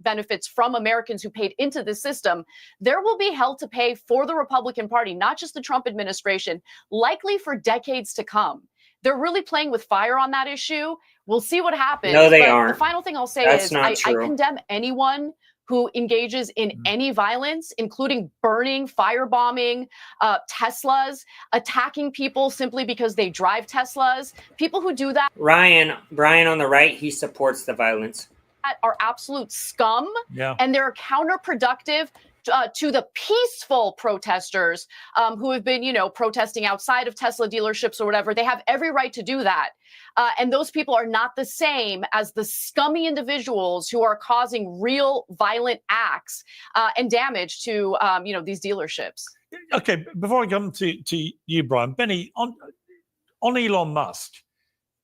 Speaker 5: benefits from Americans who paid into the system, there will be hell to pay for the Republican Party, not just the Trump administration, likely for decades to come. They're really playing with fire on that issue. We'll see what happens.
Speaker 1: No, they aren't.
Speaker 5: The final thing I'll say is I condemn anyone who engages in any violence, including burning, firebombing Teslas, attacking people simply because they drive Teslas. People who do that.
Speaker 1: Brian on the right, he supports the violence.
Speaker 5: Are absolute scum,
Speaker 3: yeah.
Speaker 5: And they're counterproductive to the peaceful protesters who have been, protesting outside of Tesla dealerships or whatever. They have every right to do that. And those people are not the same as the scummy individuals who are causing real violent acts and damage to, these dealerships.
Speaker 3: Okay, before I come to you, Brian, Benny, on Elon Musk,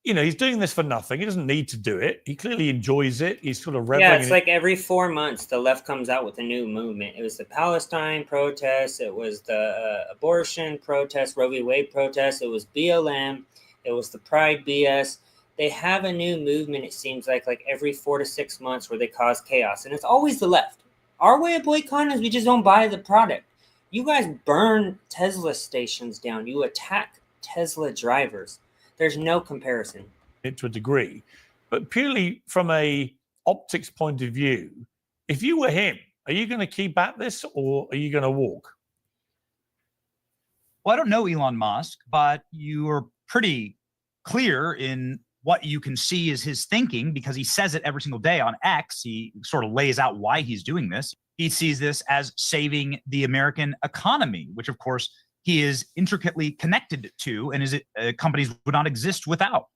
Speaker 3: he's doing this for nothing. He doesn't need to do it. He clearly enjoys it. He's sort of reveling.
Speaker 1: Yeah, it's like every 4 months, the left comes out with a new movement. It was the Palestine protests. It was the abortion protest, Roe v. Wade protest. It was BLM. It was the Pride BS. They have a new movement, it seems like every 4 to 6 months where they cause chaos. And it's always the left. Our way of boycotting is we just don't buy the product. You guys burn Tesla stations down. You attack Tesla drivers. There's no comparison.
Speaker 3: To a degree. But purely from a optics point of view, if you were him, are you going to keep at this or are you going to walk?
Speaker 2: Well, I don't know Elon Musk, but you are pretty clear in what you can see is his thinking because he says it every single day on X. He sort of lays out why he's doing this. He sees this as saving the American economy, which of course he is intricately connected to and companies would not exist without.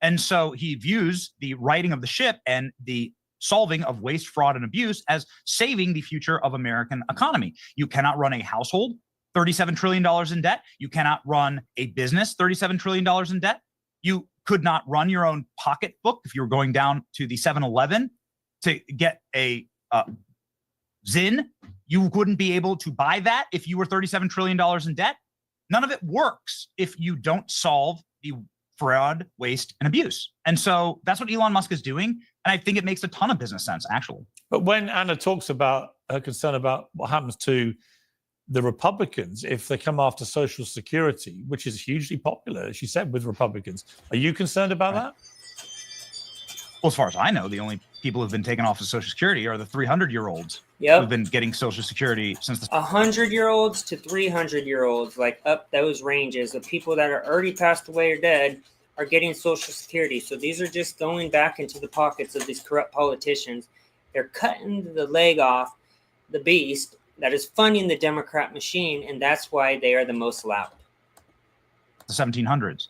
Speaker 2: And so he views the righting of the ship and the solving of waste, fraud, and abuse as saving the future of American economy. You cannot run a household $37 trillion in debt. You cannot run a business $37 trillion in debt. You could not run your own pocketbook if you were going down to the 7-Eleven to get a Zyn. You wouldn't be able to buy that if you were $37 trillion in debt. None of it works if you don't solve the fraud, waste, and abuse. And so that's what Elon Musk is doing. And I think it makes a ton of business sense, actually.
Speaker 3: But when Anna talks about her concern about what happens to the Republicans if they come after Social Security, which is hugely popular, as she said, with Republicans, are you concerned about that?
Speaker 2: Well, as far as I know, the only people who've been taken off of Social Security are the 300-year-olds who've been getting Social Security since the
Speaker 1: 100-year-olds to 300-year-olds, up those ranges of people that are already passed away or dead are getting Social Security. So these are just going back into the pockets of these corrupt politicians. They're cutting the leg off the beast that is funding the Democrat machine, and that's why they are the most loud.
Speaker 2: The 1700s.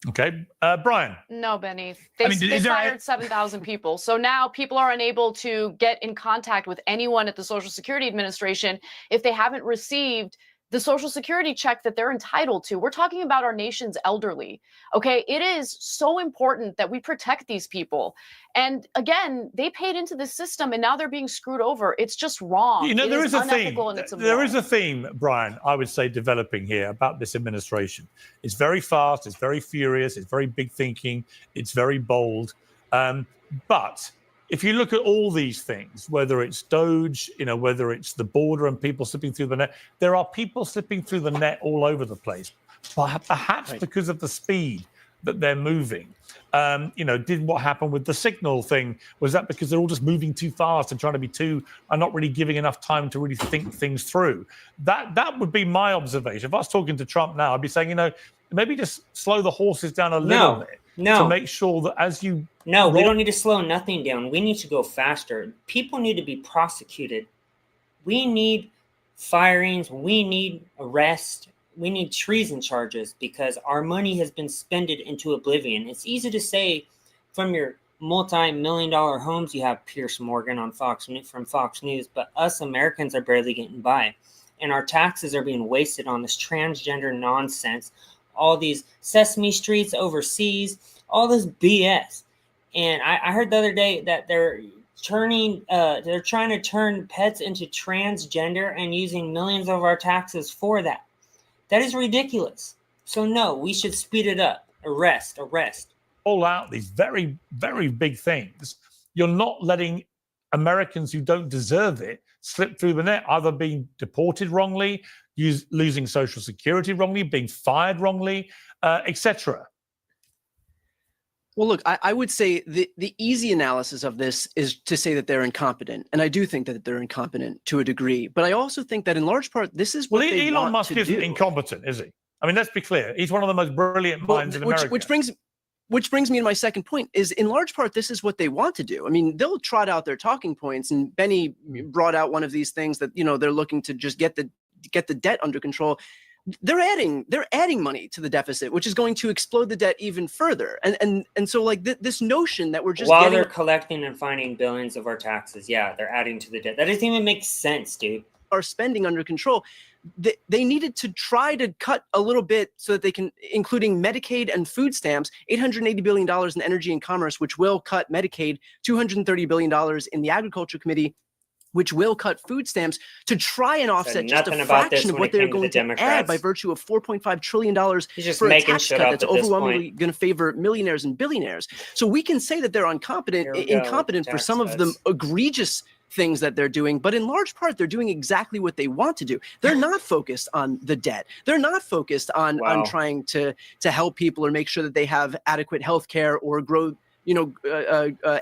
Speaker 3: Okay, Brian.
Speaker 5: No, Benny. They fired 7,000 people. So now people are unable to get in contact with anyone at the Social Security Administration if they haven't received the Social Security check that they're entitled to. We're talking about our nation's elderly. Okay, it is so important that we protect these people. And again, they paid into the system and now they're being screwed over. It's just wrong.
Speaker 3: You know, there is a theme.
Speaker 5: There
Speaker 3: is a theme, Brian, I would say, developing here about this administration. It's very fast, it's very furious, it's very big thinking, it's very bold. But if you look at all these things, whether it's Doge, whether it's the border and people slipping through the net, there are people slipping through the net all over the place, perhaps because of the speed that they're moving. Did what happened with the signal thing? Was that because they're all just moving too fast and trying to be and not really giving enough time to really think things through? That would be my observation. If I was talking to Trump now, I'd be saying, maybe just slow the horses down a little bit. To make sure that as you...
Speaker 1: No, we don't need to slow nothing down. We need to go faster. People need to be prosecuted. We need firings. We need arrest. We need treason charges because our money has been spent into oblivion. It's easy to say from your multi-million-dollar homes, you have Piers Morgan on from Fox News, but us Americans are barely getting by. And our taxes are being wasted on this transgender nonsense. All these Sesame Streets overseas, all this BS. And I heard the other day that they're trying to turn pets into transgender and using millions of our taxes for that. That is ridiculous. So no, we should speed it up. Arrest.
Speaker 3: All out these very, very big things. You're not letting Americans who don't deserve it slip through the net, either being deported wrongly, losing Social Security wrongly, being fired wrongly, etc.
Speaker 4: Well, look, I would say the easy analysis of this is to say that they're incompetent. And I do think that they're incompetent to a degree. But I also think that in large part, this is what they want to do.
Speaker 3: Elon Musk isn't incompetent, is he? I mean, let's be clear. He's one of the most brilliant minds in America.
Speaker 4: Which brings me to my second point is in large part, this is what they want to do. I mean, they'll trot out their talking points. And Benny brought out one of these things that, they're looking to just get the debt under control. They're adding money to the deficit, which is going to explode the debt even further. And so like this notion that we're just
Speaker 1: they're collecting and finding billions of our taxes. Yeah, they're adding to the debt. That doesn't even make sense, dude.
Speaker 4: Our spending under control. They needed to try to cut a little bit so that they can, including Medicaid and food stamps, $880 billion in energy and commerce, which will cut Medicaid, $230 billion in the Agriculture Committee, which will cut food stamps to try and offset just a fraction of what they're going to add by virtue of $4.5 trillion for a tax cut that's overwhelmingly going to favor millionaires and billionaires. So we can say that they're incompetent for some of the egregious things that they're doing, but in large part, they're doing exactly what they want to do. They're not focused on the debt. They're not focused on trying to help people or make sure that they have adequate health care or grow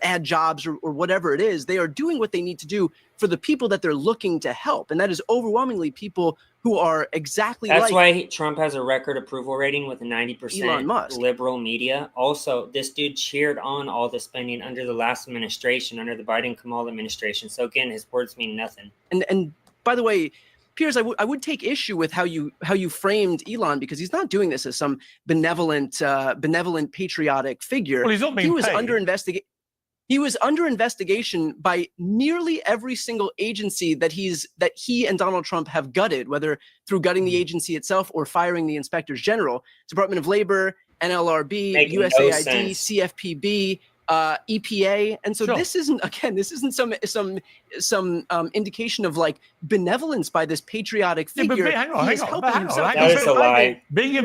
Speaker 4: add jobs or whatever it is. They are doing what they need to do for the people that they're looking to help. And that is overwhelmingly people who are exactly
Speaker 1: That's why Trump has a record approval rating with a 90% liberal media. Also, this dude cheered on all the spending under the last administration, under the Biden-Kamala administration. So again, his words mean nothing.
Speaker 4: And by the way, Piers, I would take issue with how you framed Elon, because he's not doing this as some benevolent, patriotic figure.
Speaker 3: Well, he's not being paid.
Speaker 4: He was under investigation by nearly every single agency that he and Donald Trump have gutted, whether through gutting the agency itself or firing the inspectors general, Department of Labor, NLRB, USAID, CFPB. EPA, and so this isn't some indication of like benevolence by this patriotic figure.
Speaker 3: Hang on.
Speaker 1: That is a lie.
Speaker 3: Being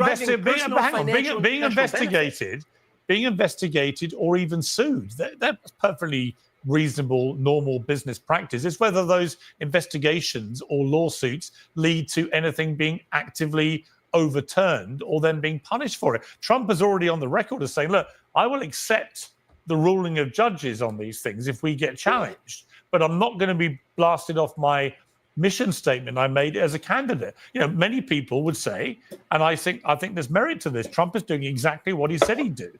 Speaker 3: investigated, or even sued. That's perfectly reasonable, normal business practice. It's whether those investigations or lawsuits lead to anything being actively overturned or then being punished for it. Trump is already on the record as saying, look, I will accept the ruling of judges on these things if we get challenged, but I'm not going to be blasted off my mission statement I made as a candidate. Many people would say, and I think there's merit to this, Trump is doing exactly what he said he'd do.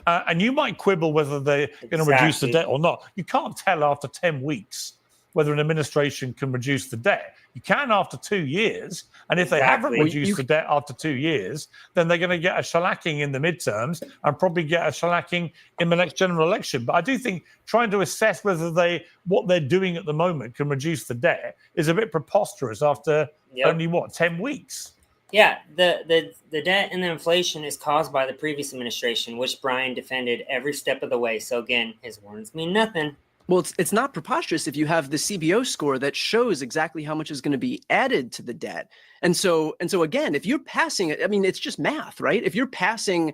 Speaker 3: And you might quibble whether they're going to reduce the debt or not. You can't tell after 10 weeks whether an administration can reduce the debt. You can after 2 years. And if they haven't reduced the debt after 2 years, then they're going to get a shellacking in the midterms and probably get a shellacking in the next general election. But I do think trying to assess whether what they're doing at the moment can reduce the debt is a bit preposterous after only, 10 weeks?
Speaker 1: Yeah, the debt and the inflation is caused by the previous administration, which Brian defended every step of the way. So again, his words mean nothing.
Speaker 4: Well, it's not preposterous if you have the CBO score that shows exactly how much is going to be added to the debt. And so again, if you're passing it, I mean, it's just math, right? If you're cutting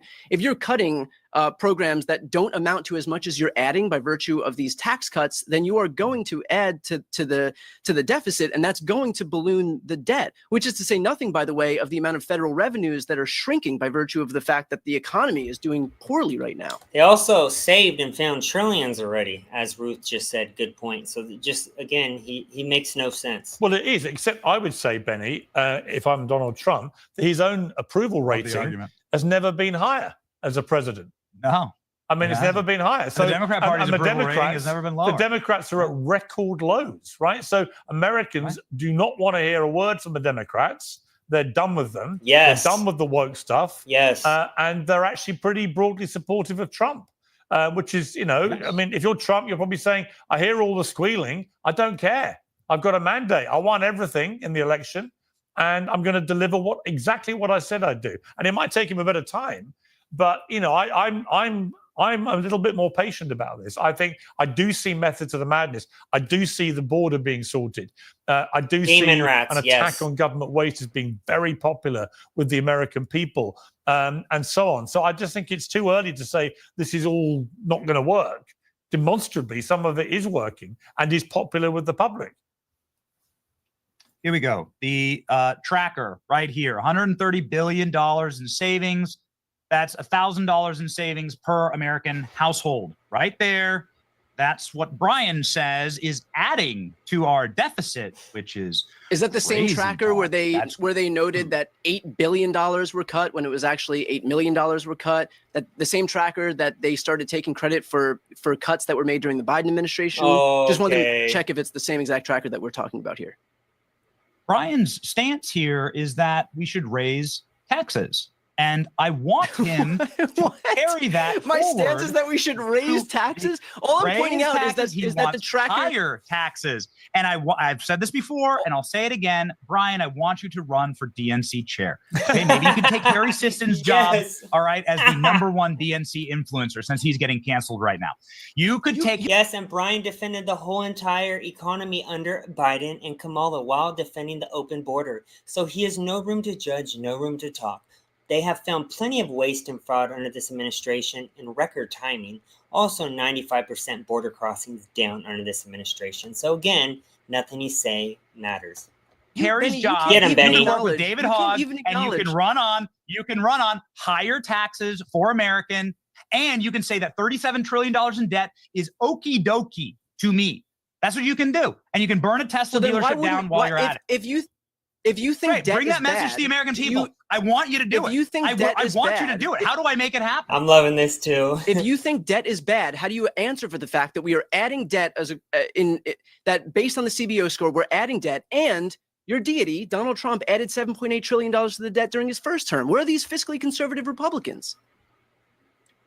Speaker 4: programs that don't amount to as much as you're adding by virtue of these tax cuts, then you are going to add to the deficit, and that's going to balloon the debt, which is to say nothing, by the way, of the amount of federal revenues that are shrinking by virtue of the fact that the economy is doing poorly right now.
Speaker 1: They also saved and found trillions already, as Ruth just said. Good point. So just, again, he makes no sense.
Speaker 3: Well, it is, except I would say, Benny, if I'm Donald Trump, that his own approval rating has never been higher as a president.
Speaker 2: No.
Speaker 3: I mean, it's never been higher. So
Speaker 2: the Democrat Party's approval rating has never been lower.
Speaker 3: The Democrats are at record lows, right? So Americans do not want to hear a word from the Democrats. They're done with them.
Speaker 1: Yes.
Speaker 3: They're done with the woke stuff.
Speaker 1: Yes.
Speaker 3: And they're actually pretty broadly supportive of Trump, which is, I mean, if you're Trump, you're probably saying, I hear all the squealing. I don't care. I've got a mandate. I won everything in the election, and I'm going to deliver exactly what I said I'd do. And it might take him a bit of time, but I'm a little bit more patient about this. I think I do see methods of the madness. I do see the border being sorted. I do see an attack on government waste as being very popular with the American people, and so on. So I just think it's too early to say this is all not going to work. Demonstrably, some of it is working and is popular with the public.
Speaker 2: Here we go. The tracker right here, $130 billion in savings. That's $1,000 in savings per American household right there. That's what Brian says is adding to our deficit, which is
Speaker 4: that the same tracker where they noted that $8 billion were cut when it was actually $8 million were cut? That the same tracker that they started taking credit for cuts that were made during the Biden administration?
Speaker 1: Okay.
Speaker 4: Just wanted to check if it's the same exact tracker that we're talking about here.
Speaker 2: Brian's stance here is that we should raise taxes. And I want him to carry that
Speaker 4: My
Speaker 2: forward.
Speaker 4: stance is that we should raise taxes. All I'm pointing out is that the tracker
Speaker 2: higher taxes. And I've said this before, and I'll say it again, Brian. I want you to run for DNC chair. Okay, maybe you could take Harry Siston's job. All right, as the #1 DNC influencer, since he's getting canceled right now. You could take.
Speaker 1: Yes, and Brian defended the whole entire economy under Biden and Kamala while defending the open border. So he has no room to judge, no room to talk. They have found plenty of waste and fraud under this administration in record timing. Also, 95% border crossings down under this administration. So again, nothing you say matters.
Speaker 2: Harry's job
Speaker 1: is to
Speaker 2: work with David Hogg, and you can run on higher taxes for American, and you can say that $37 trillion in debt is okie dokie to me. That's what you can do, and you can burn a Tesla dealership down while you're at it.
Speaker 4: If you think debt
Speaker 2: bring that message to the American people. I want you to do it.
Speaker 4: If you think debt is bad,
Speaker 2: I want you to do it. How do I make it happen?
Speaker 1: I'm loving this too.
Speaker 4: If you think debt is bad, how do you answer for the fact that we are adding debt that based on the CBO score, we're adding debt, and your deity, Donald Trump, added $7.8 trillion to the debt during his first term? Where are these fiscally conservative Republicans?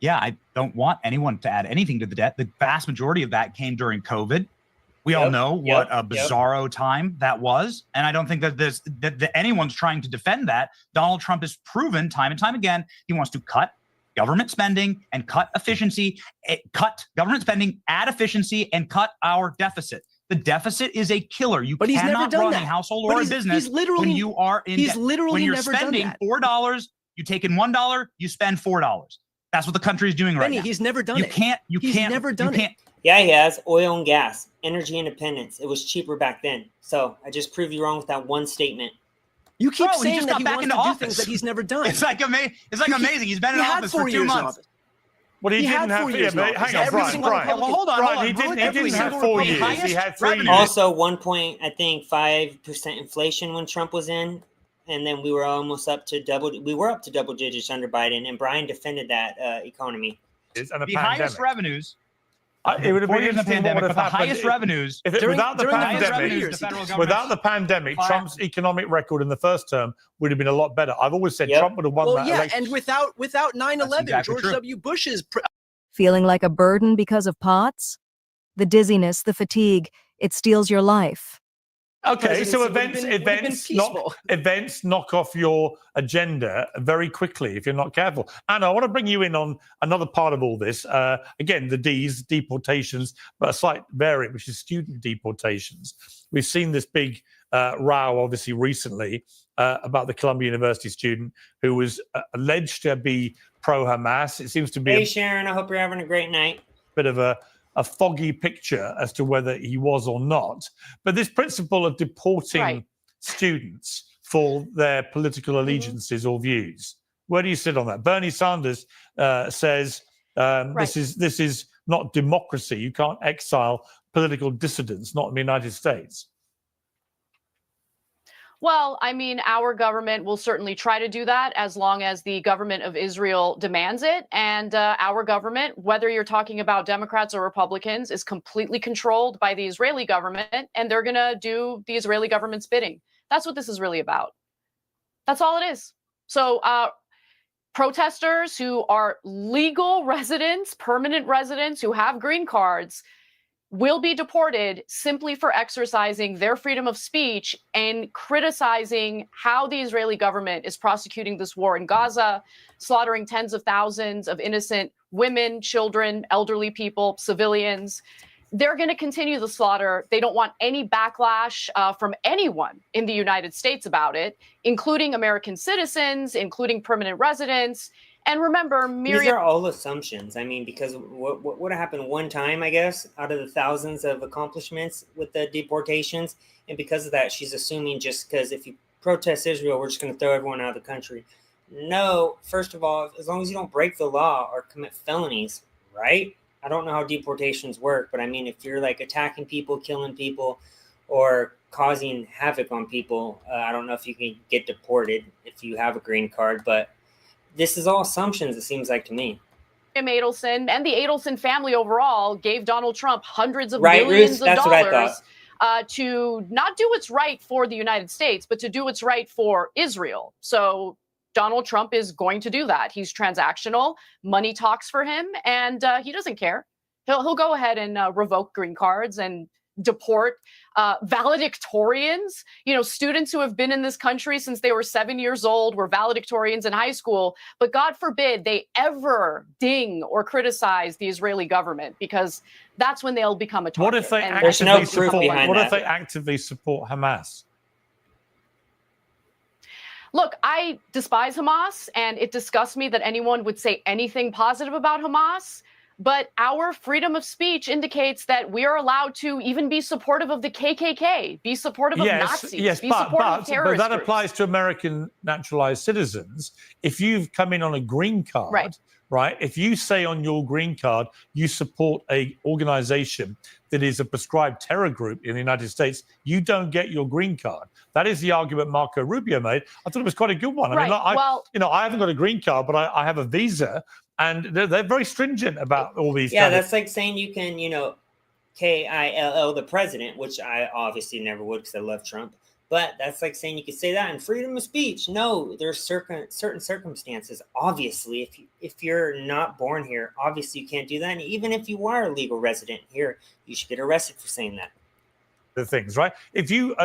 Speaker 2: Yeah, I don't want anyone to add anything to the debt. The vast majority of that came during COVID. We all know what a bizarro time that was. And I don't think that anyone's trying to defend that. Donald Trump has proven time and time again, he wants to cut government spending and cut efficiency, cut government spending, add efficiency, and cut our deficit. The deficit is a killer. You cannot run a household or a business when you are in debt. When you're spending $4, you take in $1, you spend $4. That's what the country is doing right now.
Speaker 4: He's never done it.
Speaker 2: He's never done it.
Speaker 1: Yeah, he has. Oil and gas, energy independence. It was cheaper back then. So I just proved you wrong with that one statement.
Speaker 4: You keep saying that he wants to do things that he's never done.
Speaker 2: It's like amazing. He's been in office for 2 months.
Speaker 3: Well, he didn't have 4 years. Hang on, Brian.
Speaker 2: Well, hold on.
Speaker 3: Brian, he didn't have 4 years. He had 3 years.
Speaker 1: Also, 1.5% inflation when Trump was in, and then we were almost up to double. We were up to double digits under Biden, and Brian defended that economy.
Speaker 2: The highest revenues.
Speaker 3: It would have been
Speaker 2: in the
Speaker 3: interesting what
Speaker 2: pandemic,
Speaker 3: would
Speaker 2: but
Speaker 3: have
Speaker 2: the
Speaker 3: happened
Speaker 2: highest revenues.
Speaker 3: without the pandemic.
Speaker 2: The federal government.
Speaker 3: Without the pandemic, Trump's economic record in the first term would have been a lot better. I've always said Trump would have won that election.
Speaker 4: And without 9/11,
Speaker 2: exactly
Speaker 4: George
Speaker 2: true.
Speaker 4: W. Bush's.
Speaker 6: Feeling like a burden because of POTS? The dizziness, the fatigue, it steals your life.
Speaker 3: Okay, so
Speaker 4: Would've been peaceful.
Speaker 3: events knock off your agenda very quickly if you're not careful. And I want to bring you in on another part of all this. Again, the D's, deportations, but a slight variant, which is student deportations. We've seen this big row, obviously, recently about the Columbia University student who was alleged to be pro-Hamas. It seems to be
Speaker 1: Hey, Sharon, I hope you're having a great night.
Speaker 3: Bit of a foggy picture as to whether he was or not. But this principle of deporting students for their political allegiances or views, where do you sit on that? Bernie Sanders says this is not democracy. You can't exile political dissidents, not in the United States.
Speaker 5: Well, I mean, our government will certainly try to do that as long as the government of Israel demands it. And our government, whether you're talking about Democrats or Republicans, is completely controlled by the Israeli government, and they're going to do the Israeli government's bidding. That's what this is really about. That's all it is. So protesters who are legal residents, permanent residents who have green cards, will be deported simply for exercising their freedom of speech and criticizing how the Israeli government is prosecuting this war in Gaza, slaughtering tens of thousands of innocent women, children, elderly people, civilians. They're going to continue the slaughter. They don't want any backlash from anyone in the United States about it, including American citizens, including permanent residents. And remember,
Speaker 1: these are all assumptions. I mean, because what would have happened one time, I guess, out of the thousands of accomplishments with the deportations, and because of that, she's assuming just because if you protest Israel, we're just going to throw everyone out of the country. No, first of all, as long as you don't break the law or commit felonies, right? I don't know how deportations work, but I mean, if you're like attacking people, killing people, or causing havoc on people, I don't know if you can get deported if you have a green card, but this is all assumptions, it seems like to me.
Speaker 5: Adelson and the Adelson family overall gave Donald Trump hundreds of
Speaker 1: millions
Speaker 5: millions
Speaker 1: of dollars
Speaker 5: to not do what's right for the United States, but to do what's right for Israel. So Donald Trump is going to do that. He's transactional. Money talks for him, and he doesn't care. He'll go ahead and revoke green cards and deport valedictorians, students who have been in this country since they were 7 years old, were valedictorians in high school. But God forbid they ever ding or criticize the Israeli government, because that's when they'll become a target.
Speaker 3: What if they actively support Hamas?
Speaker 5: Look, I despise Hamas, and it disgusts me that anyone would say anything positive about Hamas. But our freedom of speech indicates that we are allowed to even be supportive of the KKK, be supportive of Nazis, be supportive of terrorist
Speaker 3: But that
Speaker 5: groups.
Speaker 3: applies to American naturalized citizens. If you've come in on a green card, right? If you say on your green card you support a organization that is a prescribed terror group in the United States, you don't get your green card. That is the argument Marco Rubio made. I thought it was quite a good one. I mean, I haven't got a green card, but I have a visa. And they're very stringent about all these.
Speaker 1: Yeah, that's like saying you can, KILL the president, which I obviously never would because I love Trump. But that's like saying you could say that in freedom of speech. No, there's certain circumstances. Obviously, if you're not born here, obviously you can't do that. And even if you are a legal resident here, you should get arrested for saying that.
Speaker 3: The things, right? If you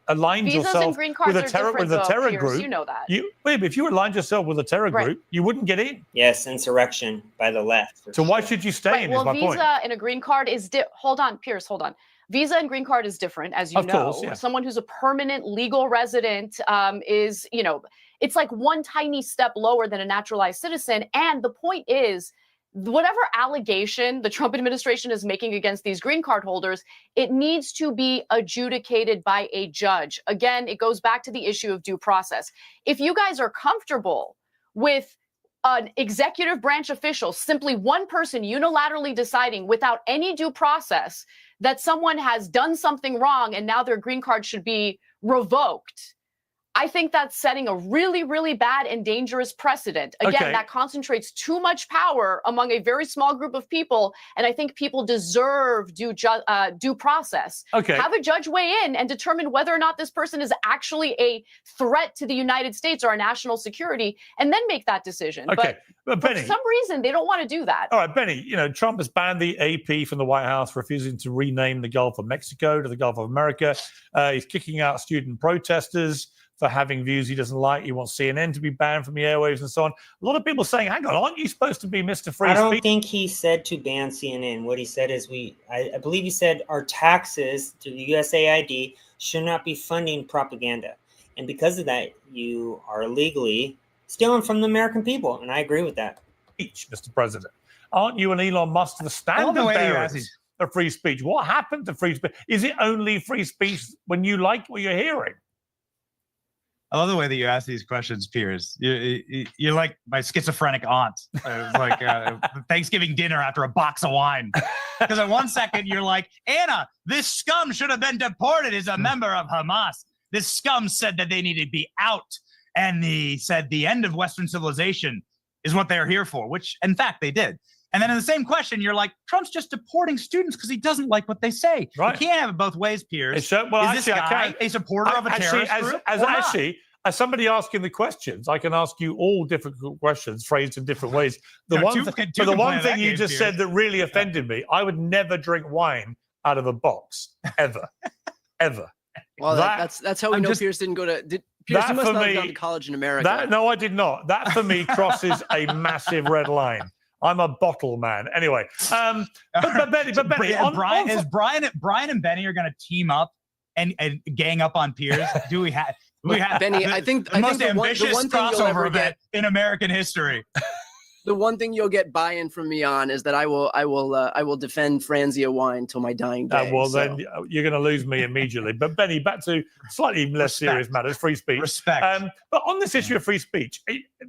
Speaker 3: aligned
Speaker 5: Visas
Speaker 3: yourself
Speaker 5: and green cards
Speaker 3: with a terror
Speaker 5: Piers,
Speaker 3: group,
Speaker 5: you know that.
Speaker 3: If you aligned yourself with a terror group, you wouldn't get in.
Speaker 1: Yes, insurrection by the left.
Speaker 3: So why should you stay in?
Speaker 5: Well,
Speaker 3: is my
Speaker 5: visa
Speaker 3: point.
Speaker 5: and a green card is hold on, Piers, hold on. Visa and green card is different, as you know.
Speaker 3: Course, yeah.
Speaker 5: Someone who's a permanent legal resident is, it's like one tiny step lower than a naturalized citizen. And the point is, whatever allegation the Trump administration is making against these green card holders, it needs to be adjudicated by a judge. Again, it goes back to the issue of due process. If you guys are comfortable with an executive branch official, simply one person unilaterally deciding without any due process that someone has done something wrong and now their green card should be revoked, I think that's setting a really, really bad and dangerous precedent. Again, that concentrates too much power among a very small group of people, and I think people deserve due process. Have a judge weigh in and determine whether or not this person is actually a threat to the United States or our national security, and then make that decision. But
Speaker 3: Benny,
Speaker 5: for some reason, they don't want to do that.
Speaker 3: All right, Benny, Trump has banned the AP from the White House, refusing to rename the Gulf of Mexico to the Gulf of America. He's kicking out student protesters for having views he doesn't like. He wants CNN to be banned from the airwaves and so on. A lot of people saying, hang on, aren't you supposed to be Mr. Free Speech?
Speaker 1: I don't think he said to ban CNN. What he said is I believe he said our taxes to the USAID should not be funding propaganda. And because of that, you are illegally stealing from the American people. And I agree with that.
Speaker 3: Mr. President, aren't you and Elon Musk the standard bearers of free speech? What happened to free speech? Is it only free speech when you like what you're hearing?
Speaker 2: I love the way that you ask these questions, Piers. You're like my schizophrenic aunt. It was like Thanksgiving dinner after a box of wine. Because in 1 second, you're like, Anna, this scum should have been deported as a member of Hamas. This scum said that they needed to be out. And he said the end of Western civilization is what they're here for, which, in fact, they did. And then in the same question, you're like, Trump's just deporting students because he doesn't like what they say. Right. You can't have it both ways, Piers. Is this guy a supporter of a terrorist group?
Speaker 3: As somebody asking the questions, I can ask you all difficult questions phrased in different ways. The one thing you just said that really offended me, I would never drink wine out of a box, ever, ever.
Speaker 4: Well, that's how we know Piers didn't go to... Piers, you must not have gone to college in America.
Speaker 3: No, I did not. That, for me, crosses a massive red line. I'm a bottle man. Anyway, but Benny,
Speaker 2: Brian and Benny are going to team up and gang up on Piers. Do we have
Speaker 4: Benny? I think
Speaker 2: the most ambitious
Speaker 4: one thing
Speaker 2: crossover event in American history.
Speaker 4: The one thing you'll get buy-in from me on is that I will defend Franzia wine till my dying day.
Speaker 3: Then you're going to lose me immediately. But Benny, back to slightly less serious matters, free speech.
Speaker 2: Respect.
Speaker 3: But on this issue of free speech,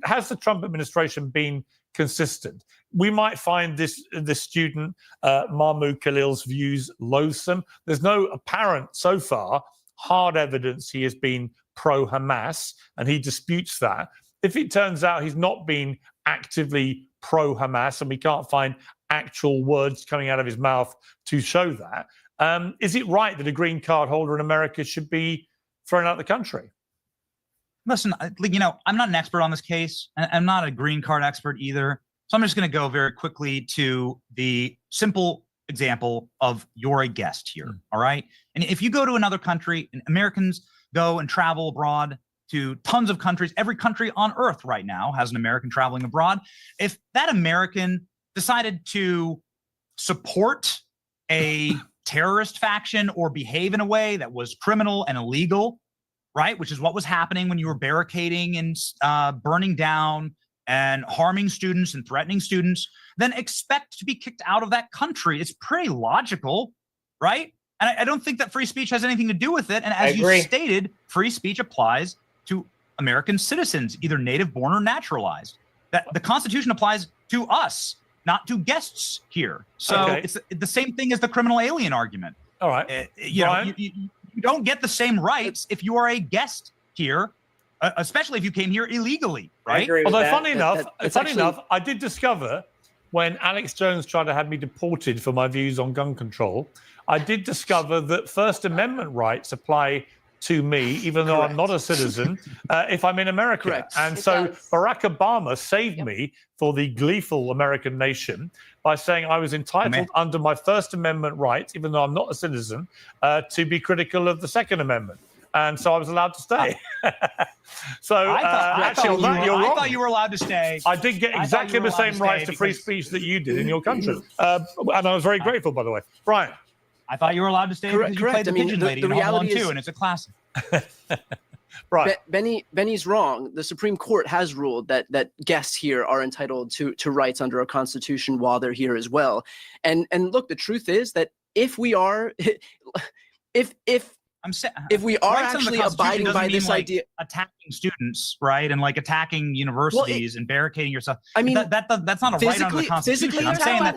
Speaker 3: has the Trump administration been consistent? We might find this student, Mahmoud Khalil's views loathsome. There's no apparent, so far, hard evidence he has been pro-Hamas, and he disputes that. If it turns out he's not been actively pro-Hamas and we can't find actual words coming out of his mouth to show that, is it right that a green card holder in America should be thrown out of the country?
Speaker 2: Listen, I'm not an expert on this case. I'm not a green card expert either. So I'm just going to go very quickly to the simple example of you're a guest here, all right? And if you go to another country, and Americans go and travel abroad to tons of countries, every country on earth right now has an American traveling abroad. If that American decided to support a terrorist faction or behave in a way that was criminal and illegal, right, which is what was happening when you were barricading and burning down and harming students and threatening students, then expect to be kicked out of that country. It's pretty logical, right? And I don't think that free speech has anything to do with it. And as you stated, free speech applies to American citizens, either native born or naturalized. That the Constitution applies to us, not to guests here. So it's the same thing as the criminal alien argument.
Speaker 3: All right.
Speaker 2: You don't get the same rights if you are a guest here, especially if you came here illegally, right?
Speaker 3: Although funny enough, I did discover when Alex Jones tried to have me deported for my views on gun control, I did discover that First Amendment rights apply to me, even though I'm not a citizen, if I'm in America. And so Barack Obama saved me for the gleeful American nation by saying I was entitled under my First Amendment rights, even though I'm not a citizen, to be critical of the Second Amendment. And so I was allowed to stay. So
Speaker 2: I thought you were allowed to stay.
Speaker 3: I did get exactly the same rights to free speech that you did in your country. And I was very grateful, by the way. Brian.
Speaker 2: I thought you were allowed to stay because you played the Pigeon Lady in Home Alone 2, and it's a classic.
Speaker 3: Right.
Speaker 4: Benny's wrong. The Supreme Court has ruled that guests here are entitled to rights under our Constitution while they're here as well. And look, the truth is that if we are actually abiding by this idea,
Speaker 2: attacking students, right, and like attacking universities and barricading yourself. I mean, that's not a right under the Constitution. I'm saying that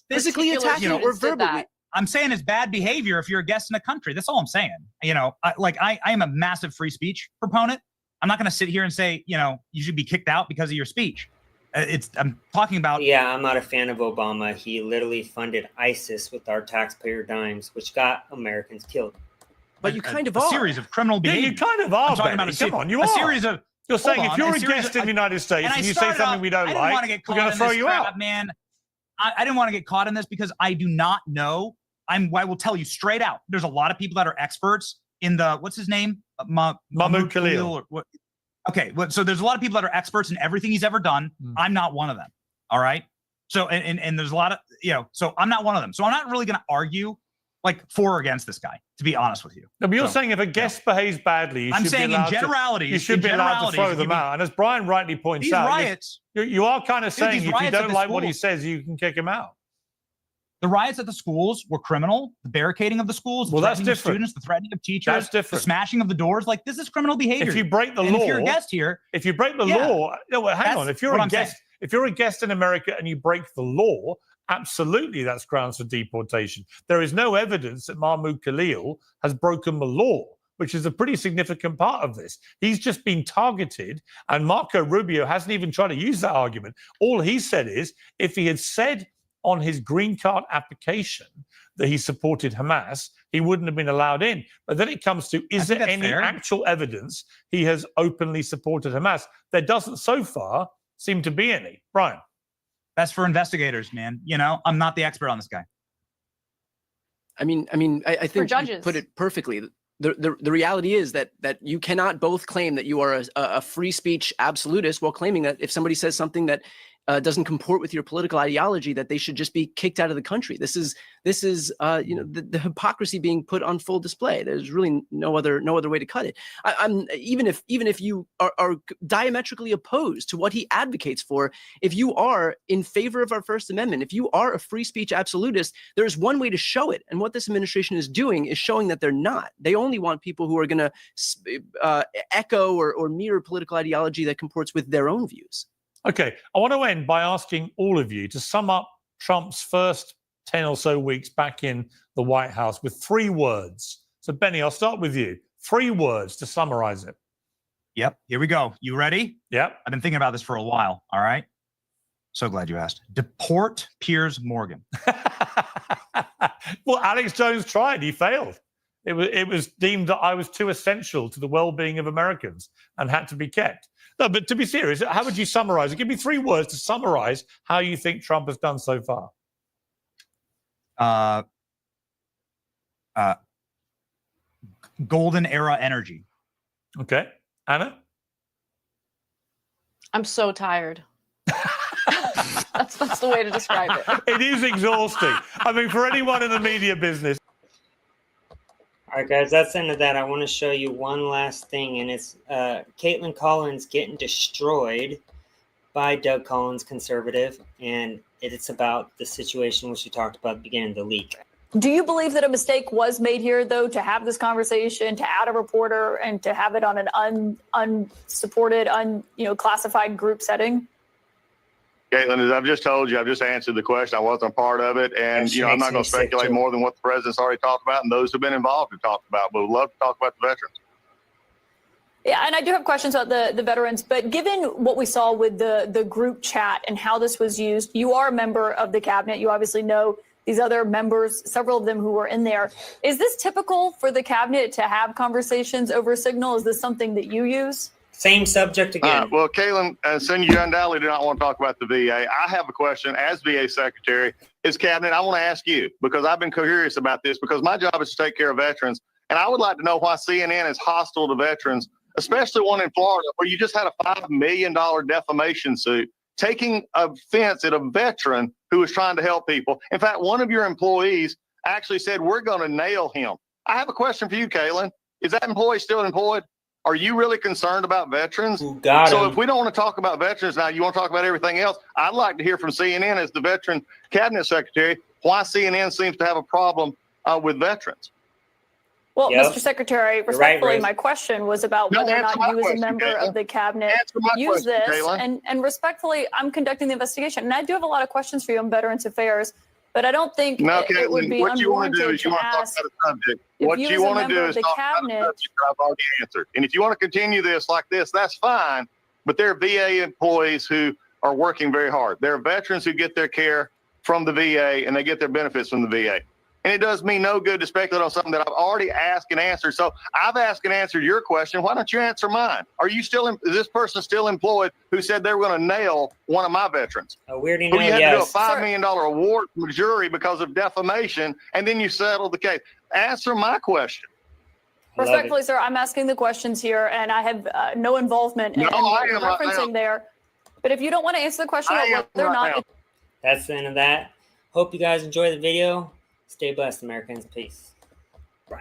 Speaker 4: physically attacking or verbally.
Speaker 2: I'm saying it's bad behavior if you're a guest in a country. That's all I'm saying. You know, I am a massive free speech proponent. I'm not going to sit here and say, you know, you should be kicked out because of your speech. I'm talking about.
Speaker 1: Yeah, I'm not a fan of Obama. He literally funded ISIS with our taxpayer dimes, which got Americans killed.
Speaker 4: But you kind of
Speaker 2: a
Speaker 4: are.
Speaker 2: series of criminal behavior.
Speaker 3: Yeah, you kind of are.
Speaker 2: I'm talking about
Speaker 3: Come on, you
Speaker 2: a
Speaker 3: are.
Speaker 2: series of.
Speaker 3: You're saying
Speaker 2: hold
Speaker 3: if
Speaker 2: on,
Speaker 3: you're
Speaker 2: a
Speaker 3: a
Speaker 2: series
Speaker 3: guest
Speaker 2: of-
Speaker 3: in the United States
Speaker 2: and
Speaker 3: and you say
Speaker 2: started
Speaker 3: something
Speaker 2: off-
Speaker 3: we don't
Speaker 2: I didn't want to
Speaker 3: like,
Speaker 2: get
Speaker 3: we're
Speaker 2: caught
Speaker 3: going
Speaker 2: in
Speaker 3: to throw
Speaker 2: this
Speaker 3: you
Speaker 2: crap,
Speaker 3: out.
Speaker 2: man. I didn't want to get caught in this because I do not know. I will tell you straight out. There's a lot of people that are experts in the, what's his name?
Speaker 3: Mahmoud Khalil.
Speaker 2: Or what? Okay, so there's a lot of people that are experts in everything he's ever done. I'm not one of them. All right. So and there's a lot of, you know, so I'm not one of them. So I'm not really going to argue like for or against this guy, to be honest with you.
Speaker 3: No, but you're saying if a guest behaves badly, you
Speaker 2: I'm
Speaker 3: should
Speaker 2: saying
Speaker 3: be
Speaker 2: in
Speaker 3: allowed
Speaker 2: generalities,
Speaker 3: you should be allowed to throw them out. And as Brian rightly points
Speaker 2: these
Speaker 3: out,
Speaker 2: riots,
Speaker 3: you are kind of saying
Speaker 2: these
Speaker 3: if you
Speaker 2: riots at
Speaker 3: don't
Speaker 2: the
Speaker 3: like what he
Speaker 2: schools-
Speaker 3: says, you can kick him out.
Speaker 2: the riots at the schools were criminal. The barricading of the schools, the
Speaker 3: Well, that's
Speaker 2: threatening of
Speaker 3: different.
Speaker 2: students, the threatening of teachers,
Speaker 3: That's different.
Speaker 2: the smashing of the doors. Like, this is criminal behavior.
Speaker 3: If you break the
Speaker 2: and
Speaker 3: law,
Speaker 2: if you're a guest here,
Speaker 3: if you break the
Speaker 2: Yeah.
Speaker 3: law, no, well, hang
Speaker 2: That's
Speaker 3: on. If you're
Speaker 2: what
Speaker 3: a
Speaker 2: I'm
Speaker 3: guest,
Speaker 2: saying.
Speaker 3: if you're a guest in America and you break the law, absolutely, that's grounds for deportation. There is no evidence that Mahmoud Khalil has broken the law, which is a pretty significant part of this. He's just been targeted, and Marco Rubio hasn't even tried to use that argument. All he said is, if he had said on his green card application that he supported Hamas, he wouldn't have been allowed in. But then it comes to, is
Speaker 2: think
Speaker 3: there
Speaker 2: that's
Speaker 3: any
Speaker 2: fair.
Speaker 3: actual evidence he has openly supported Hamas? There doesn't so far seem to be any. Brian.
Speaker 2: that's for investigators, man. You know, I'm not the expert on this guy.
Speaker 4: I think you
Speaker 5: judges.
Speaker 4: put it perfectly. The reality is that you cannot both claim that you are a free speech absolutist while claiming that if somebody says something that doesn't comport with your political ideology, that they should just be kicked out of the country. This is the hypocrisy being put on full display. There's really no other way to cut it. I'm even if you are diametrically opposed to what he advocates for, if you are in favor of our First Amendment, if you are a free speech absolutist, there's one way to show it. And what this administration is doing is showing that they're not. They only want people who are going to echo or mirror political ideology that comports with their own views.
Speaker 3: Okay, I want to end by asking all of you to sum up Trump's first 10 or so weeks back in the White House with 3 words. So, Benny, I'll start with you. 3 words to summarize it.
Speaker 2: Yep. Here we go. You ready?
Speaker 3: Yep.
Speaker 2: I've been thinking about this for a while. All right. So glad you asked. Deport Piers Morgan.
Speaker 3: Well, Alex Jones tried. He failed. It was deemed that I was too essential to the well-being of Americans and had to be kept. No, but to be serious, how would you summarize it? Give me 3 words to summarize how you think Trump has done so far.
Speaker 2: Golden era energy.
Speaker 3: Okay. Anna?
Speaker 5: I'm so tired. That's the way to describe it.
Speaker 3: It is exhausting. I mean, for anyone in the media business.
Speaker 1: All right, guys, that's the end of that. I want to show you one last thing, and it's Caitlin Collins getting destroyed by Doug Collins, conservative, and it's about the situation which we talked about at the beginning of the leak.
Speaker 7: Do you believe that a mistake was made here, though, to have this conversation, to add a reporter, and to have it on an unsupported, classified group setting?
Speaker 8: Caitlin, as I've just told you, I've just answered the question. I wasn't a part of it. And, I'm not going to speculate more than what the president's already talked about and those who've been involved have talked about. But we'd love to talk about the veterans.
Speaker 7: Yeah, and I do have questions about the veterans. But given what we saw with the group chat and how this was used, you are a member of the cabinet. You obviously know these other members, several of them who were in there. Is this typical for the cabinet to have conversations over Signal? Is this something that you use?
Speaker 1: Same subject again.
Speaker 8: Well, Caitlin, since you undoubtedly do not want to talk about the VA, I have a question as VA Secretary. As Cabinet, I want to ask you, because I've been curious about this, because my job is to take care of veterans, and I would like to know why CNN is hostile to veterans, especially one in Florida, where you just had a $5 million defamation suit taking offense at a veteran who was trying to help people. In fact, one of your employees actually said, we're going to nail him. I have a question for you, Caitlin. Is that employee still employed? Are you really concerned about veterans? So if we don't want to talk about veterans now, you want to talk about everything else, I'd like to hear from CNN as the veteran cabinet secretary, why CNN seems to have a problem with veterans.
Speaker 7: Well, Mr. Secretary, respectfully,
Speaker 1: right,
Speaker 7: my question was about whether or not you as a member of the cabinet use this. And respectfully, I'm conducting the investigation. And I do have a lot of questions for you on Veterans Affairs. But I don't think
Speaker 8: No,
Speaker 7: it would be
Speaker 8: what you want to do
Speaker 7: unwarranted
Speaker 8: is you
Speaker 7: to
Speaker 8: want to talk
Speaker 7: ask
Speaker 8: about a subject.
Speaker 7: if
Speaker 8: What
Speaker 7: you
Speaker 8: you
Speaker 7: as a
Speaker 8: want to
Speaker 7: member
Speaker 8: do
Speaker 7: of
Speaker 8: is
Speaker 7: the
Speaker 8: talk about a
Speaker 7: cabinet-
Speaker 8: subject that I've already answered. And if you want to continue this like this, that's fine. But there are VA employees who are working very hard. There are veterans who get their care from the VA and they get their benefits from the VA. And it does me no good to speculate on something that I've already asked and answered. So I've asked and answered your question. Why don't you answer mine? Are you still, is this person still employed who said they were going to nail one of my veterans?
Speaker 1: Weirdly,
Speaker 8: Who
Speaker 1: no,
Speaker 8: you had to do a
Speaker 1: yes.
Speaker 8: $5 million award from the jury because of defamation, and then you settled the case. Answer my question.
Speaker 1: Love it.
Speaker 7: Respectfully, sir, I'm asking the questions here, and I have no involvement in
Speaker 8: No, I
Speaker 7: what you're
Speaker 8: am right
Speaker 7: referencing
Speaker 8: now.
Speaker 7: there. But if you don't want to answer the question
Speaker 8: I
Speaker 7: about
Speaker 8: am
Speaker 7: whether or
Speaker 8: right
Speaker 7: not
Speaker 8: now.
Speaker 1: That's the end of that. Hope you guys enjoy the video. Stay blessed, Americans. Peace. Bye.